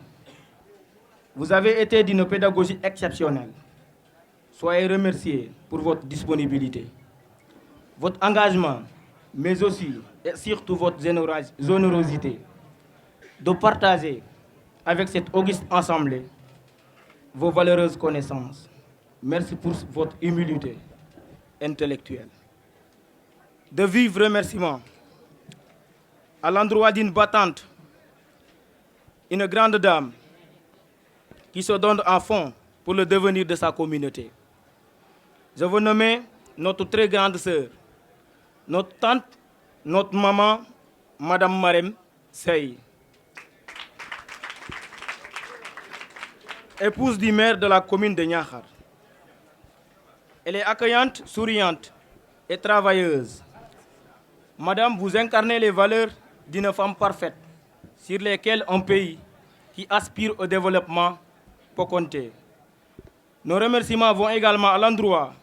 vous avez été d'une pédagogie exceptionnelle. Soyez remerciés pour votre disponibilité, votre engagement, mais aussi et surtout votre générosité de partager avec cette auguste assemblée vos valeureuses connaissances. Merci pour votre humilité intellectuelle. De vifs remerciements à l'endroit d'une battante, une grande dame qui se donne à fond pour le devenir de sa communauté. Je veux nommer notre très grande sœur, notre tante, notre maman, Madame Marem Sey, épouse du maire de la commune de Niakhar. Elle est accueillante, souriante et travailleuse. Madame, vous incarnez les valeurs d'une femme parfaite, sur lesquelles un pays qui aspire au développement peut compter. Nos remerciements vont également à l'endroit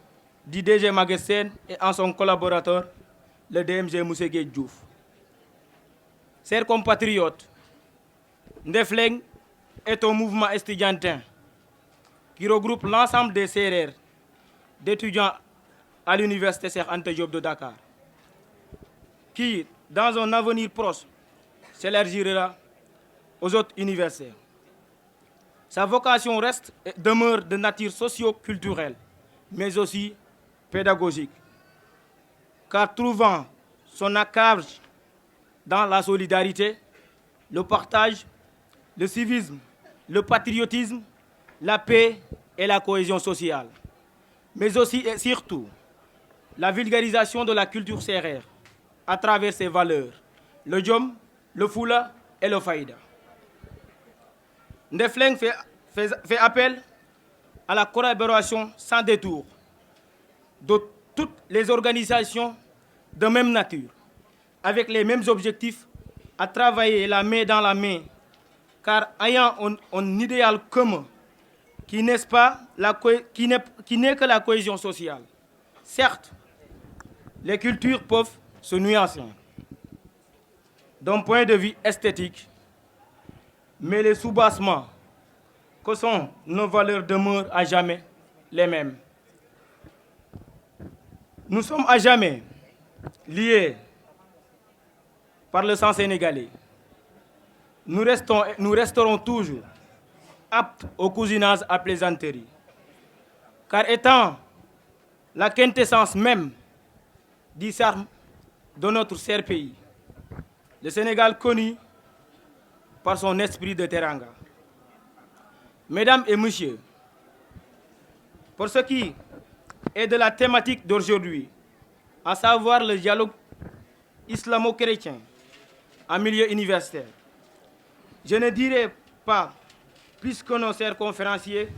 du DG Magasin et à son collaborateur, le DMG Moussé Diouf. Chers compatriotes, Ndefleng est un mouvement estudiantin qui regroupe l'ensemble des CRR d'étudiants à l'université Cheikh Anta Diop de Dakar, qui, dans un avenir proche, s'élargira aux autres universités. Sa vocation reste et demeure de nature socio-culturelle, mais aussi pédagogique, car trouvant son ancrage dans la solidarité, le partage, le civisme, le patriotisme, la paix et la cohésion sociale, mais aussi et surtout la vulgarisation de la culture sérère à travers ses valeurs, le Djom, le Foula et le Faïda. Ndefleng fait appel à la collaboration sans détour de toutes les organisations de même nature, avec les mêmes objectifs, à travailler la main dans la main, car ayant un idéal commun qui n'est que la cohésion sociale. Certes, les cultures peuvent se nuancer d'un point de vue esthétique, mais les soubassements que sont nos valeurs demeurent à jamais les mêmes. Nous sommes à jamais liés par le sang sénégalais. Nous resterons toujours aptes au cousinage à plaisanterie, car étant la quintessence même du charme de notre cher pays, le Sénégal connu par son esprit de teranga. Mesdames et messieurs, Pour ce qui est de la thématique d'aujourd'hui, à savoir le dialogue islamo-chrétien en milieu universitaire, je ne dirai pas plus que nos chers conférenciers,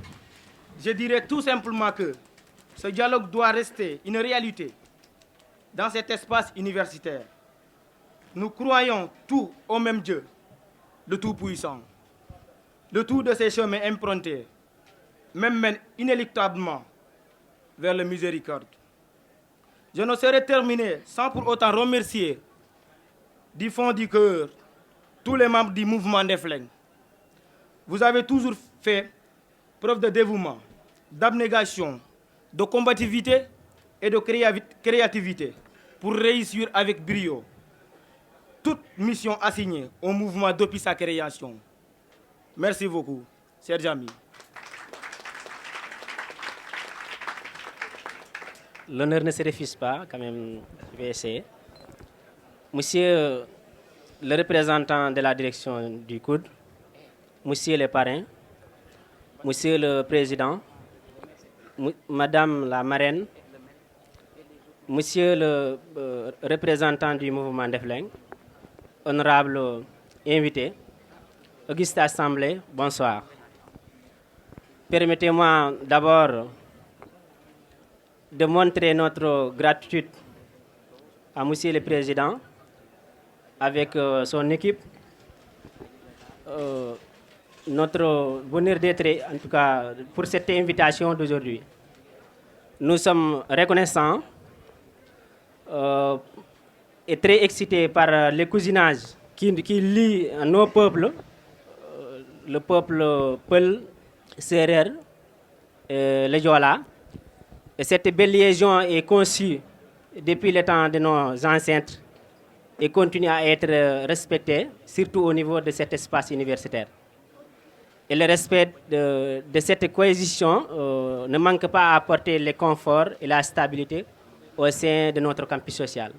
je dirais tout simplement que ce dialogue doit rester une réalité dans cet espace universitaire. Nous croyons tout au même Dieu, le Tout-Puissant. Le tout de ces chemins empruntés même mène inéluctablement vers la miséricorde. Je ne saurais terminer sans pour autant remercier du fond du cœur tous les membres du mouvement des Flingues. Vous avez toujours fait preuve de dévouement, d'abnégation, de combativité et de créativité pour réussir avec brio toute mission assignée au mouvement depuis sa création. Merci beaucoup, chers amis. L'honneur ne se refuse pas, quand même, je vais essayer. Monsieur le représentant de la direction du COUD, monsieur le parrain, monsieur le président, madame la marraine, monsieur le représentant du mouvement des Flingues, honorable invité, auguste assemblée, bonsoir. Permettez-moi d'abord de montrer notre gratitude à monsieur le président avec son équipe, notre bonheur d'être, en tout cas, pour cette invitation d'aujourd'hui. Nous sommes reconnaissants et très excités par le cousinage qui lie nos peuples, le peuple Peul, Serer et le Joola. Et cette belle liaison est conçue depuis le temps de nos ancêtres et continue à être respectée, surtout au niveau de cet espace universitaire. Et le respect de cette cohésion ne manque pas à apporter le confort et la stabilité au sein de notre campus social.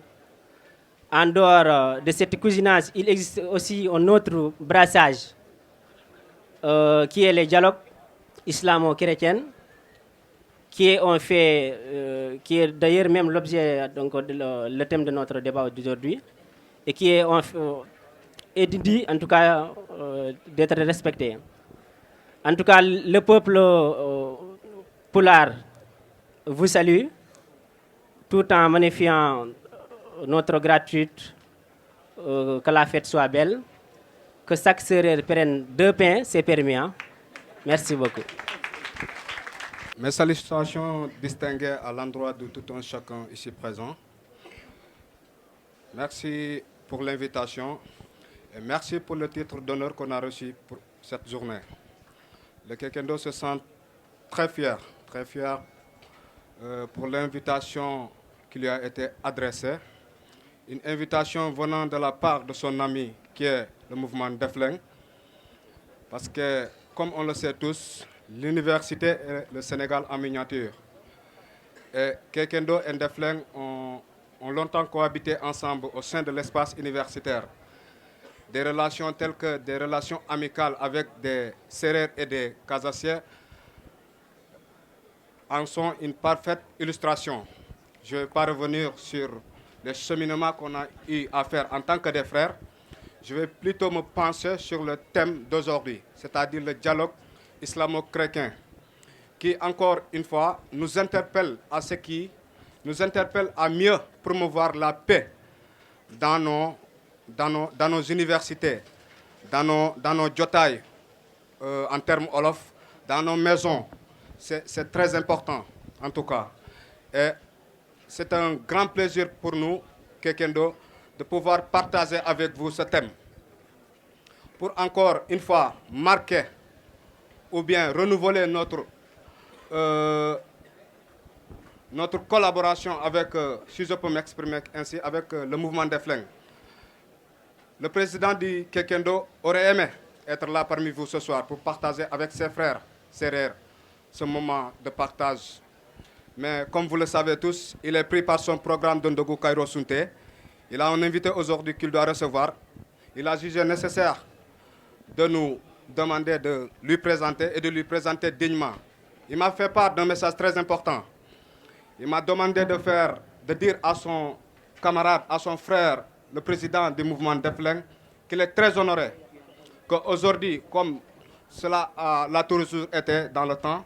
En dehors de cette cousinage, il existe aussi un autre brassage qui est le dialogue islamo-chrétien, qui est un fait, qui est d'ailleurs même l'objet, donc le thème de notre débat d'aujourd'hui, et qui est dit, en tout cas, d'être respecté. En tout cas, le peuple Pulaar vous salue, tout en magnifiant notre gratitude, que la fête soit belle, que chaque Serer prenne 2 pains, c'est permis. Hein? Merci beaucoup. Mes salutations distinguées à l'endroit de tout un chacun ici présent. Merci pour l'invitation et merci pour le titre d'honneur qu'on a reçu pour cette journée. Le Kekendo se sent très fier pour l'invitation qui lui a été adressée. Une invitation venant de la part de son ami qui est le mouvement des Flingues. Parce que, comme on le sait tous, l'université est le Sénégal en miniature. Et Kekendo et des Flingues ont longtemps cohabité ensemble au sein de l'espace universitaire. Des relations telles que des relations amicales avec des Sérères et des Casassiens en sont une parfaite illustration. Je ne vais pas revenir sur les cheminements qu'on a eu à faire en tant que des frères. Je vais plutôt me pencher sur le thème d'aujourd'hui, c'est-à-dire le dialogue islamo-chrétien, qui, encore une fois, nous interpelle à mieux promouvoir la paix dans nos universités, dans nos jotaay, en termes Wolof, dans nos maisons. C'est très important, en tout cas. Et c'est un grand plaisir pour nous, Kekendo, de pouvoir partager avec vous ce thème. Pour encore une fois marquer ou bien renouveler notre collaboration avec, si je peux m'exprimer ainsi, avec le mouvement des Flingues. Le président du Kekendo aurait aimé être là parmi vous ce soir pour partager avec ses frères, Sérères, ce moment de partage. Mais comme vous le savez tous, il est pris par son programme de Ndogo Kairo Sunte. Il a un invité aujourd'hui qu'il doit recevoir. Il a jugé nécessaire de nous demander de lui présenter et de lui présenter dignement il m'a fait part d'un message très important. Il m'a demandé de dire à son camarade, à son frère, le président du mouvement Defleng, qu'il est très honoré qu'aujourd'hui, comme cela l'a toujours été dans le temps,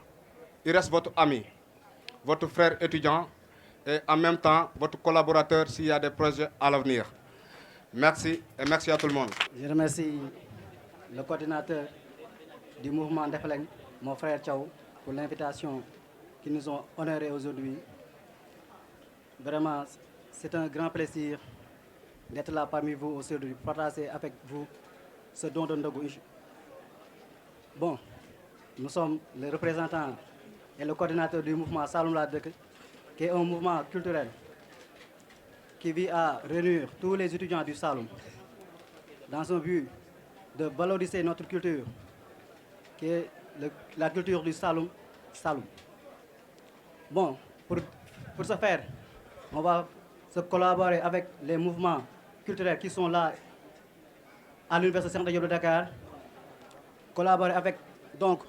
il reste votre ami, votre frère étudiant et en même temps votre collaborateur s'il y a des projets à l'avenir. Merci et merci à tout le monde. Je remercie le coordinateur du mouvement Defleng, mon frère Tchao, pour l'invitation qui nous ont honorés aujourd'hui. Vraiment, c'est un grand plaisir d'être là parmi vous aujourd'hui, partager avec vous ce don de Ndogo. Bon, nous sommes les représentants et le coordinateur du mouvement Saloum Ladek, qui est un mouvement culturel qui vise à réunir tous les étudiants du Saloum dans un but de valoriser notre culture, qui est la culture du Saloum. Bon, pour ce faire, on va se collaborer avec les mouvements culturels qui sont là à l'Université Cheikh Anta Diop de Dakar, collaborer avec, donc,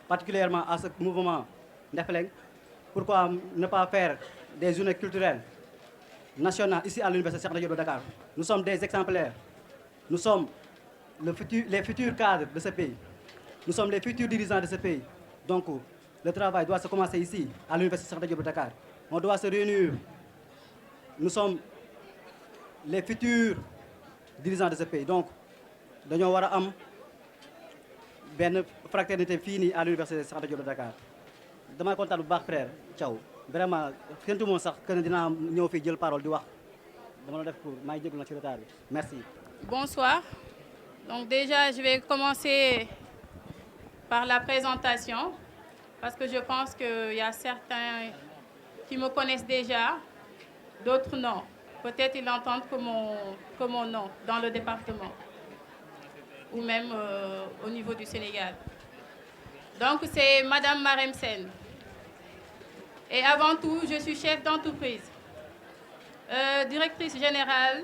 particulièrement à ce mouvement Defleng. Pourquoi ne pas faire des journées culturelles nationales ici à l'Université Cheikh Anta Diop de Dakar? Nous sommes des exemplaires. Nous sommes les futurs cadres de ce pays. Nous sommes les futurs dirigeants de ce pays. Donc, le travail doit se commencer ici, à l'Université Cheikh Anta Diop de Dakar. On doit se réunir. Nous sommes les futurs dirigeants de ce pays. Donc, nous devons avoir une fraternité finie à l'Université Cheikh Anta Diop de Dakar. Je suis content de vous frère Tchao. Vraiment, tout le monde sait que nous avons fait la parole. Merci. Bonsoir. Donc déjà, je vais commencer par la présentation parce que je pense qu'il y a certains qui me connaissent déjà, d'autres non. Peut-être ils l'entendent que mon nom dans le département ou même au niveau du Sénégal. Donc c'est Madame Marem Sen. Et avant tout, je suis chef d'entreprise, directrice générale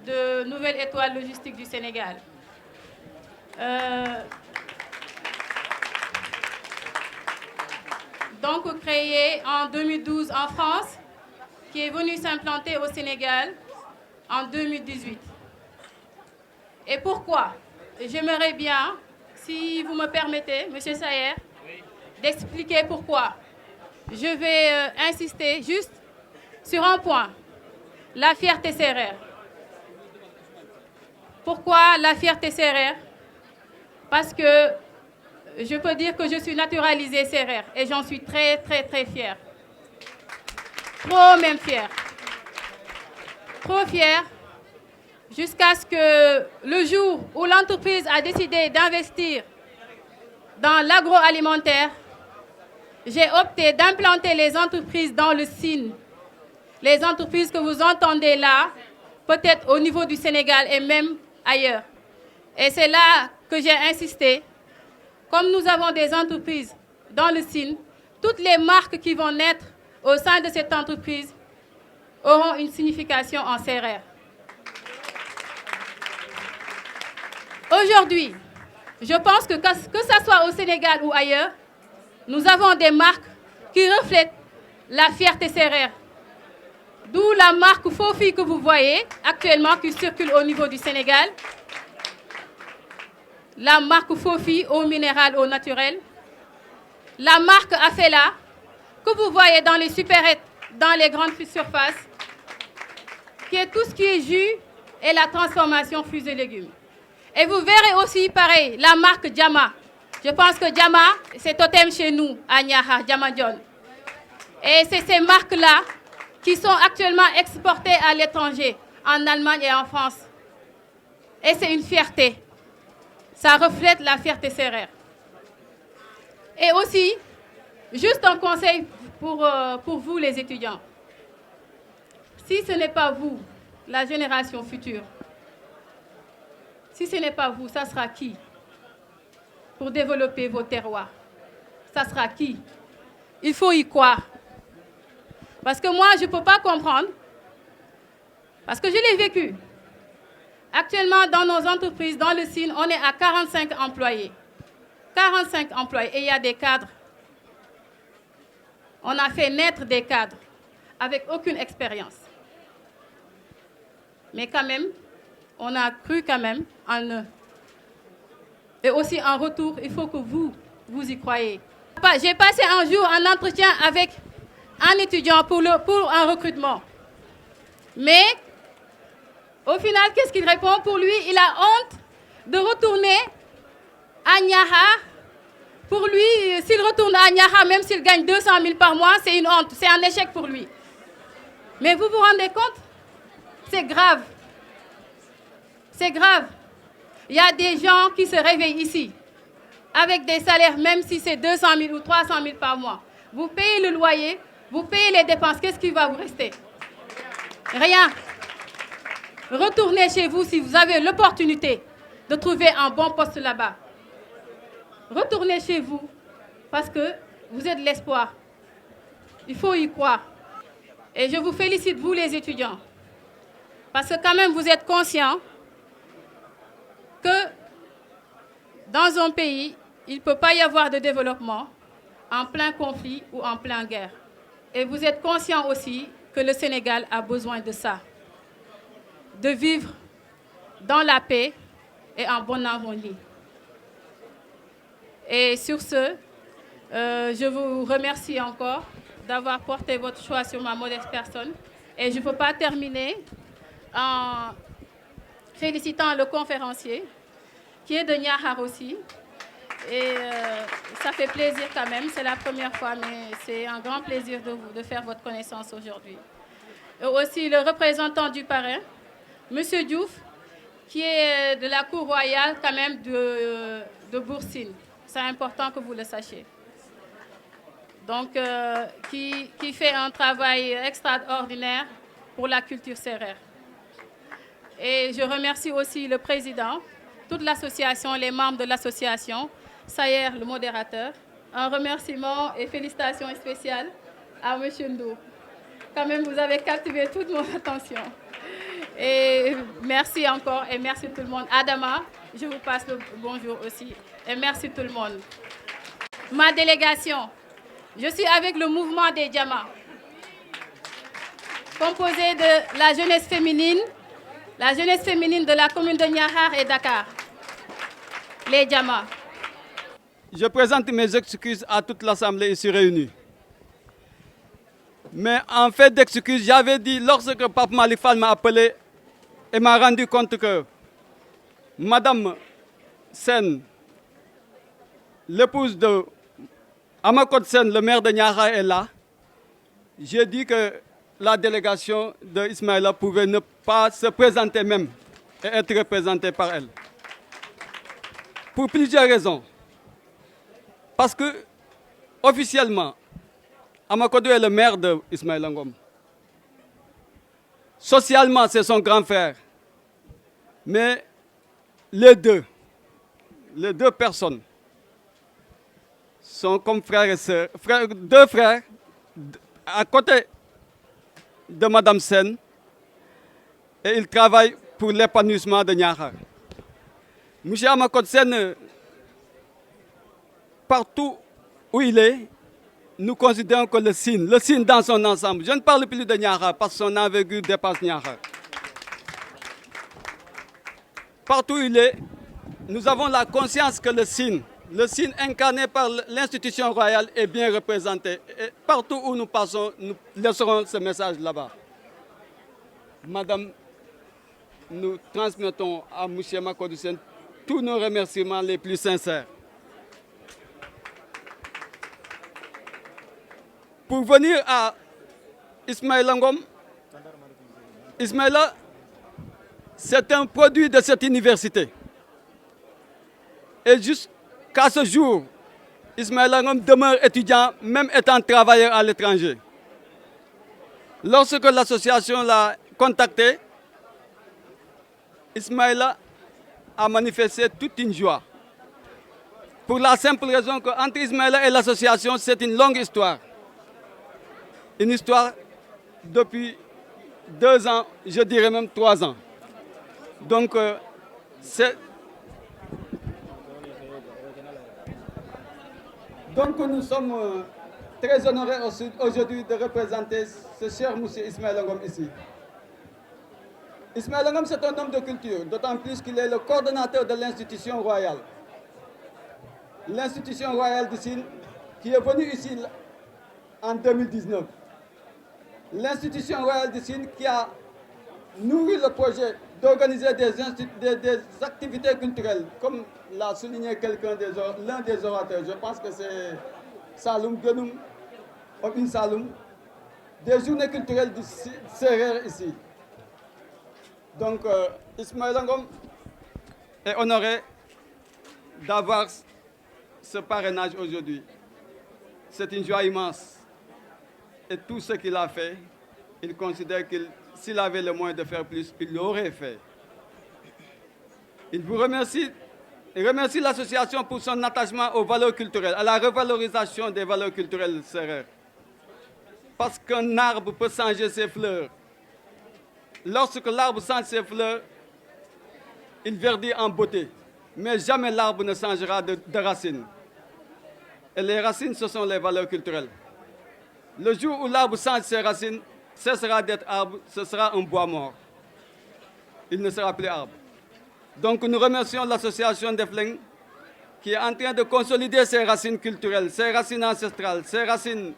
de Nouvelle Étoile Logistique du Sénégal. Donc créée en 2012 en France, qui est venue s'implanter au Sénégal en 2018. Et pourquoi? J'aimerais bien, si vous me permettez, M. Sayer, d'expliquer pourquoi. Je vais insister juste sur un point, la fierté sérère. Pourquoi la fierté sérère? Parce que je peux dire que je suis naturalisée sérère et j'en suis très, très, très fière. Trop même fière. Trop fière jusqu'à ce que le jour où l'entreprise a décidé d'investir dans l'agroalimentaire, j'ai opté d'implanter les entreprises dans le Sine. Les entreprises que vous entendez là, peut-être au niveau du Sénégal et même ailleurs. Et c'est là que j'ai insisté. Comme nous avons des entreprises dans le Sine, toutes les marques qui vont naître au sein de cette entreprise auront une signification en sérère. Aujourd'hui, je pense que ce soit au Sénégal ou ailleurs, nous avons des marques qui reflètent la fierté sérère. D'où la marque Fofi que vous voyez actuellement qui circule au niveau du Sénégal. La marque Fofi, eau minérale, eau naturelle. La marque Afela, que vous voyez dans les supérettes, dans les grandes surfaces, qui est tout ce qui est jus et la transformation fruits et légumes. Et vous verrez aussi, pareil, la marque Djama. Je pense que Djama, c'est totem chez nous, à Niaha, Djamadjon. Et c'est ces marques-là qui sont actuellement exportées à l'étranger, en Allemagne et en France. Et c'est une fierté. Ça reflète la fierté sérère. Et aussi, juste un conseil pour vous les étudiants. Si ce n'est pas vous, la génération future, si ce n'est pas vous, ça sera qui pour développer vos terroirs? Ça sera qui? Il faut y croire. Parce que moi, je ne peux pas comprendre, parce que je l'ai vécu. Actuellement, dans nos entreprises, dans le Sine, on est à 45 employés. 45 employés et il y a des cadres. On a fait naître des cadres avec aucune expérience. Mais quand même, on a cru quand même en eux. Et aussi en retour, il faut que vous y croyez. J'ai passé un jour en entretien avec un étudiant pour un recrutement. Mais au final, qu'est-ce qu'il répond? Pour lui, il a honte de retourner à Niakhar. Pour lui, s'il retourne à Niakhar, même s'il gagne 200 000 par mois, c'est une honte, c'est un échec pour lui. Mais vous vous rendez compte? C'est grave. C'est grave. Il y a des gens qui se réveillent ici, avec des salaires, même si c'est 200 000 ou 300 000 par mois. Vous payez le loyer, vous payez les dépenses, qu'est-ce qui va vous rester? Rien. Retournez chez vous si vous avez l'opportunité de trouver un bon poste là-bas. Retournez chez vous parce que vous êtes l'espoir. Il faut y croire. Et je vous félicite, vous les étudiants, parce que quand même vous êtes conscients que dans un pays, il ne peut pas y avoir de développement en plein conflit ou en pleine guerre. Et vous êtes conscients aussi que le Sénégal a besoin de ça, de vivre dans la paix et en bonne harmonie. Et sur ce, je vous remercie encore d'avoir porté votre choix sur ma modeste personne. Et je ne peux pas terminer en félicitant le conférencier, qui est de Niakhar aussi. Et ça fait plaisir quand même, c'est la première fois, mais c'est un grand plaisir de faire votre connaissance aujourd'hui. Et aussi le représentant du parrain, M. Diouf, qui est de la Cour royale quand même de Boursine. C'est important que vous le sachiez. Donc, qui fait un travail extraordinaire pour la culture sérère. Et je remercie aussi le président, toute l'association, les membres de l'association, Sayer, le modérateur. Un remerciement et félicitations spéciales à M. Ndou. Quand même, vous avez captivé toute mon attention. Et merci encore et merci tout le monde. Adama, je vous passe le bonjour aussi. Et merci tout le monde. Ma délégation, je suis avec le mouvement des Diamants, composé de la jeunesse féminine de la commune de Niakhar et Dakar. Les Diamants. Je présente mes excuses à toute l'Assemblée ici réunie. Mais en fait d'excuses, j'avais dit, lorsque Pape Malick Fall m'a appelé et m'a rendu compte que Madame Sen, l'épouse de Amakot Sen, le maire de Niakhar, est là, j'ai dit que la délégation de Ismaïla pouvait ne pas se présenter même et être représentée par elle. Pour plusieurs raisons. Parce que, officiellement, Amakodou est le maire de Ismaïla Ngom. Socialement, c'est son grand frère. Mais les deux personnes sont comme frères et sœurs, deux frères à côté de Madame Sen, et ils travaillent pour l'épanouissement de Niakhar. M. Amakot Sen, partout où il est, nous considérons que le Sine dans son ensemble, je ne parle plus de Niakhar parce que son envergure dépasse Niakhar. Partout où il est, nous avons la conscience que le Sine incarné par l'institution royale est bien représenté. Et partout où nous passons, nous laisserons ce message là-bas. Madame, nous transmettons à M. Makodou Sen tous nos remerciements les plus sincères. Pour venir à Ismaïla Ngom, Ismaïla, c'est un produit de cette université. Et jusqu'à ce jour, Ismaïla Ngom demeure étudiant, même étant travailleur à l'étranger. Lorsque l'association l'a contacté, Ismaïla a manifesté toute une joie. Pour la simple raison qu'entre Ismaïla et l'association, c'est une longue histoire. Une histoire depuis 2 ans, je dirais même 3 ans. Donc, Donc nous sommes très honorés aujourd'hui de représenter ce cher monsieur Ismaël Ngom ici. Ismaël Ngom, c'est un homme de culture, d'autant plus qu'il est le coordonnateur de l'institution royale. L'institution royale du Sine, qui est venue ici en 2019. L'institution royale du Sine qui a nourri le projet d'organiser des activités culturelles, comme l'a souligné l'un des orateurs. Je pense que c'est Saloum Genoum, Obin Saloum, des journées culturelles du Sérère ici. Donc, Ismaël Ngom est honoré d'avoir ce parrainage aujourd'hui. C'est une joie immense. Et tout ce qu'il a fait, il considère que s'il avait le moyen de faire plus, il l'aurait fait. Il vous remercie. Il remercie l'association pour son attachement aux valeurs culturelles, à la revalorisation des valeurs culturelles sérères. Parce qu'un arbre peut changer ses fleurs. Lorsque l'arbre change ses fleurs, il verdit en beauté. Mais jamais l'arbre ne changera de racines. Et les racines, ce sont les valeurs culturelles. Le jour où l'arbre change ses racines, cessera d'être arbre, ce sera un bois mort. Il ne sera plus arbre. Donc nous remercions l'association Defleng qui est en train de consolider ses racines culturelles, ses racines ancestrales, ses racines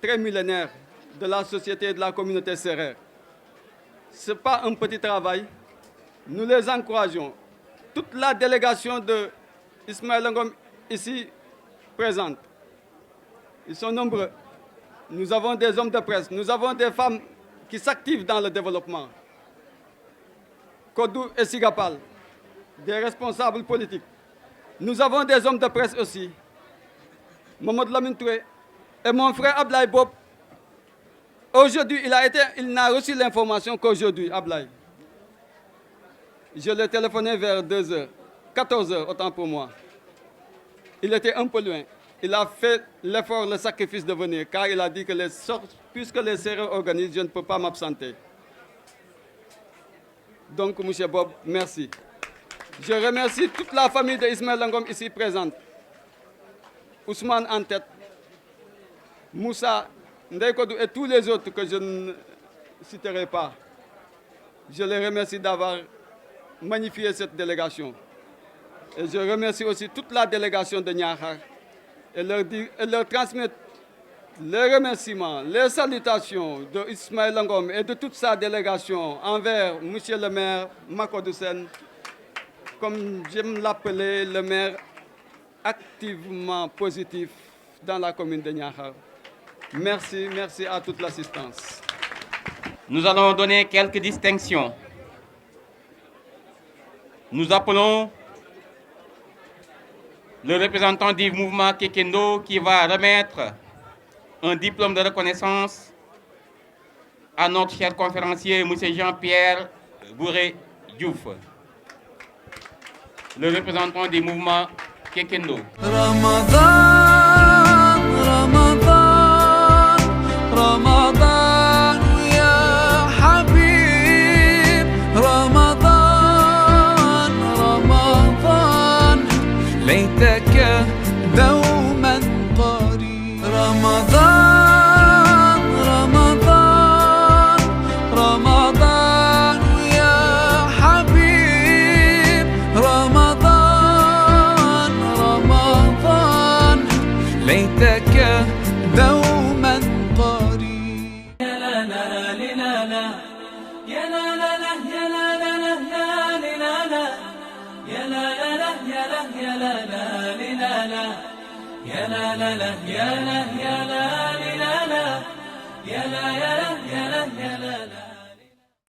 très millénaires de la société et de la communauté sérère. Ce n'est pas un petit travail. Nous les encourageons. Toute la délégation de Ismaël Ngom ici présente. Ils sont nombreux. Nous avons des hommes de presse, nous avons des femmes qui s'activent dans le développement. Kodou et Sigapal, des responsables politiques. Nous avons des hommes de presse aussi. Mamadou Lamine Touré et mon frère Ablaye Bob. Aujourd'hui, il n'a reçu l'information qu'aujourd'hui, Ablaye. Je l'ai téléphoné vers 2h, 14h, autant pour moi. Il était un peu loin. Il a fait l'effort, le sacrifice de venir, car il a dit que puisque les Sérères organisent, je ne peux pas m'absenter. Donc, M. Bob, merci. Je remercie toute la famille de Ismaël Ngom ici présente. Ousmane en tête, Moussa, Ndeykodou et tous les autres que je ne citerai pas. Je les remercie d'avoir magnifié cette délégation. Et je remercie aussi toute la délégation de Niakhar et leur transmettre les remerciements, les salutations de Ismaël Ngom et de toute sa délégation envers M. le maire Makodou Sène, comme j'aime l'appeler, le maire activement positif dans la commune de Niakhar. Merci, merci à toute l'assistance. Nous allons donner quelques distinctions. Nous appelons le représentant du mouvement Kekendo qui va remettre un diplôme de reconnaissance à notre cher conférencier, M. Jean-Pierre Bourré Diouf. Le représentant du mouvement Kekendo. Ramadan, Ramadan, Ramadan, ya Habib, Ramadan, Ramadan, ليتك دوما قريب. رمضان رمضان رمضان يا حبيب رمضان رمضان ليتك دوما قريب. يا لا لا لا لا يا لا لا لا يا لا لا لا يا لا لا يا لا لا لا يا لا لا لا يا لا يا لا يا لا يا لا يا لا يا لا يا لا يا لا يا لا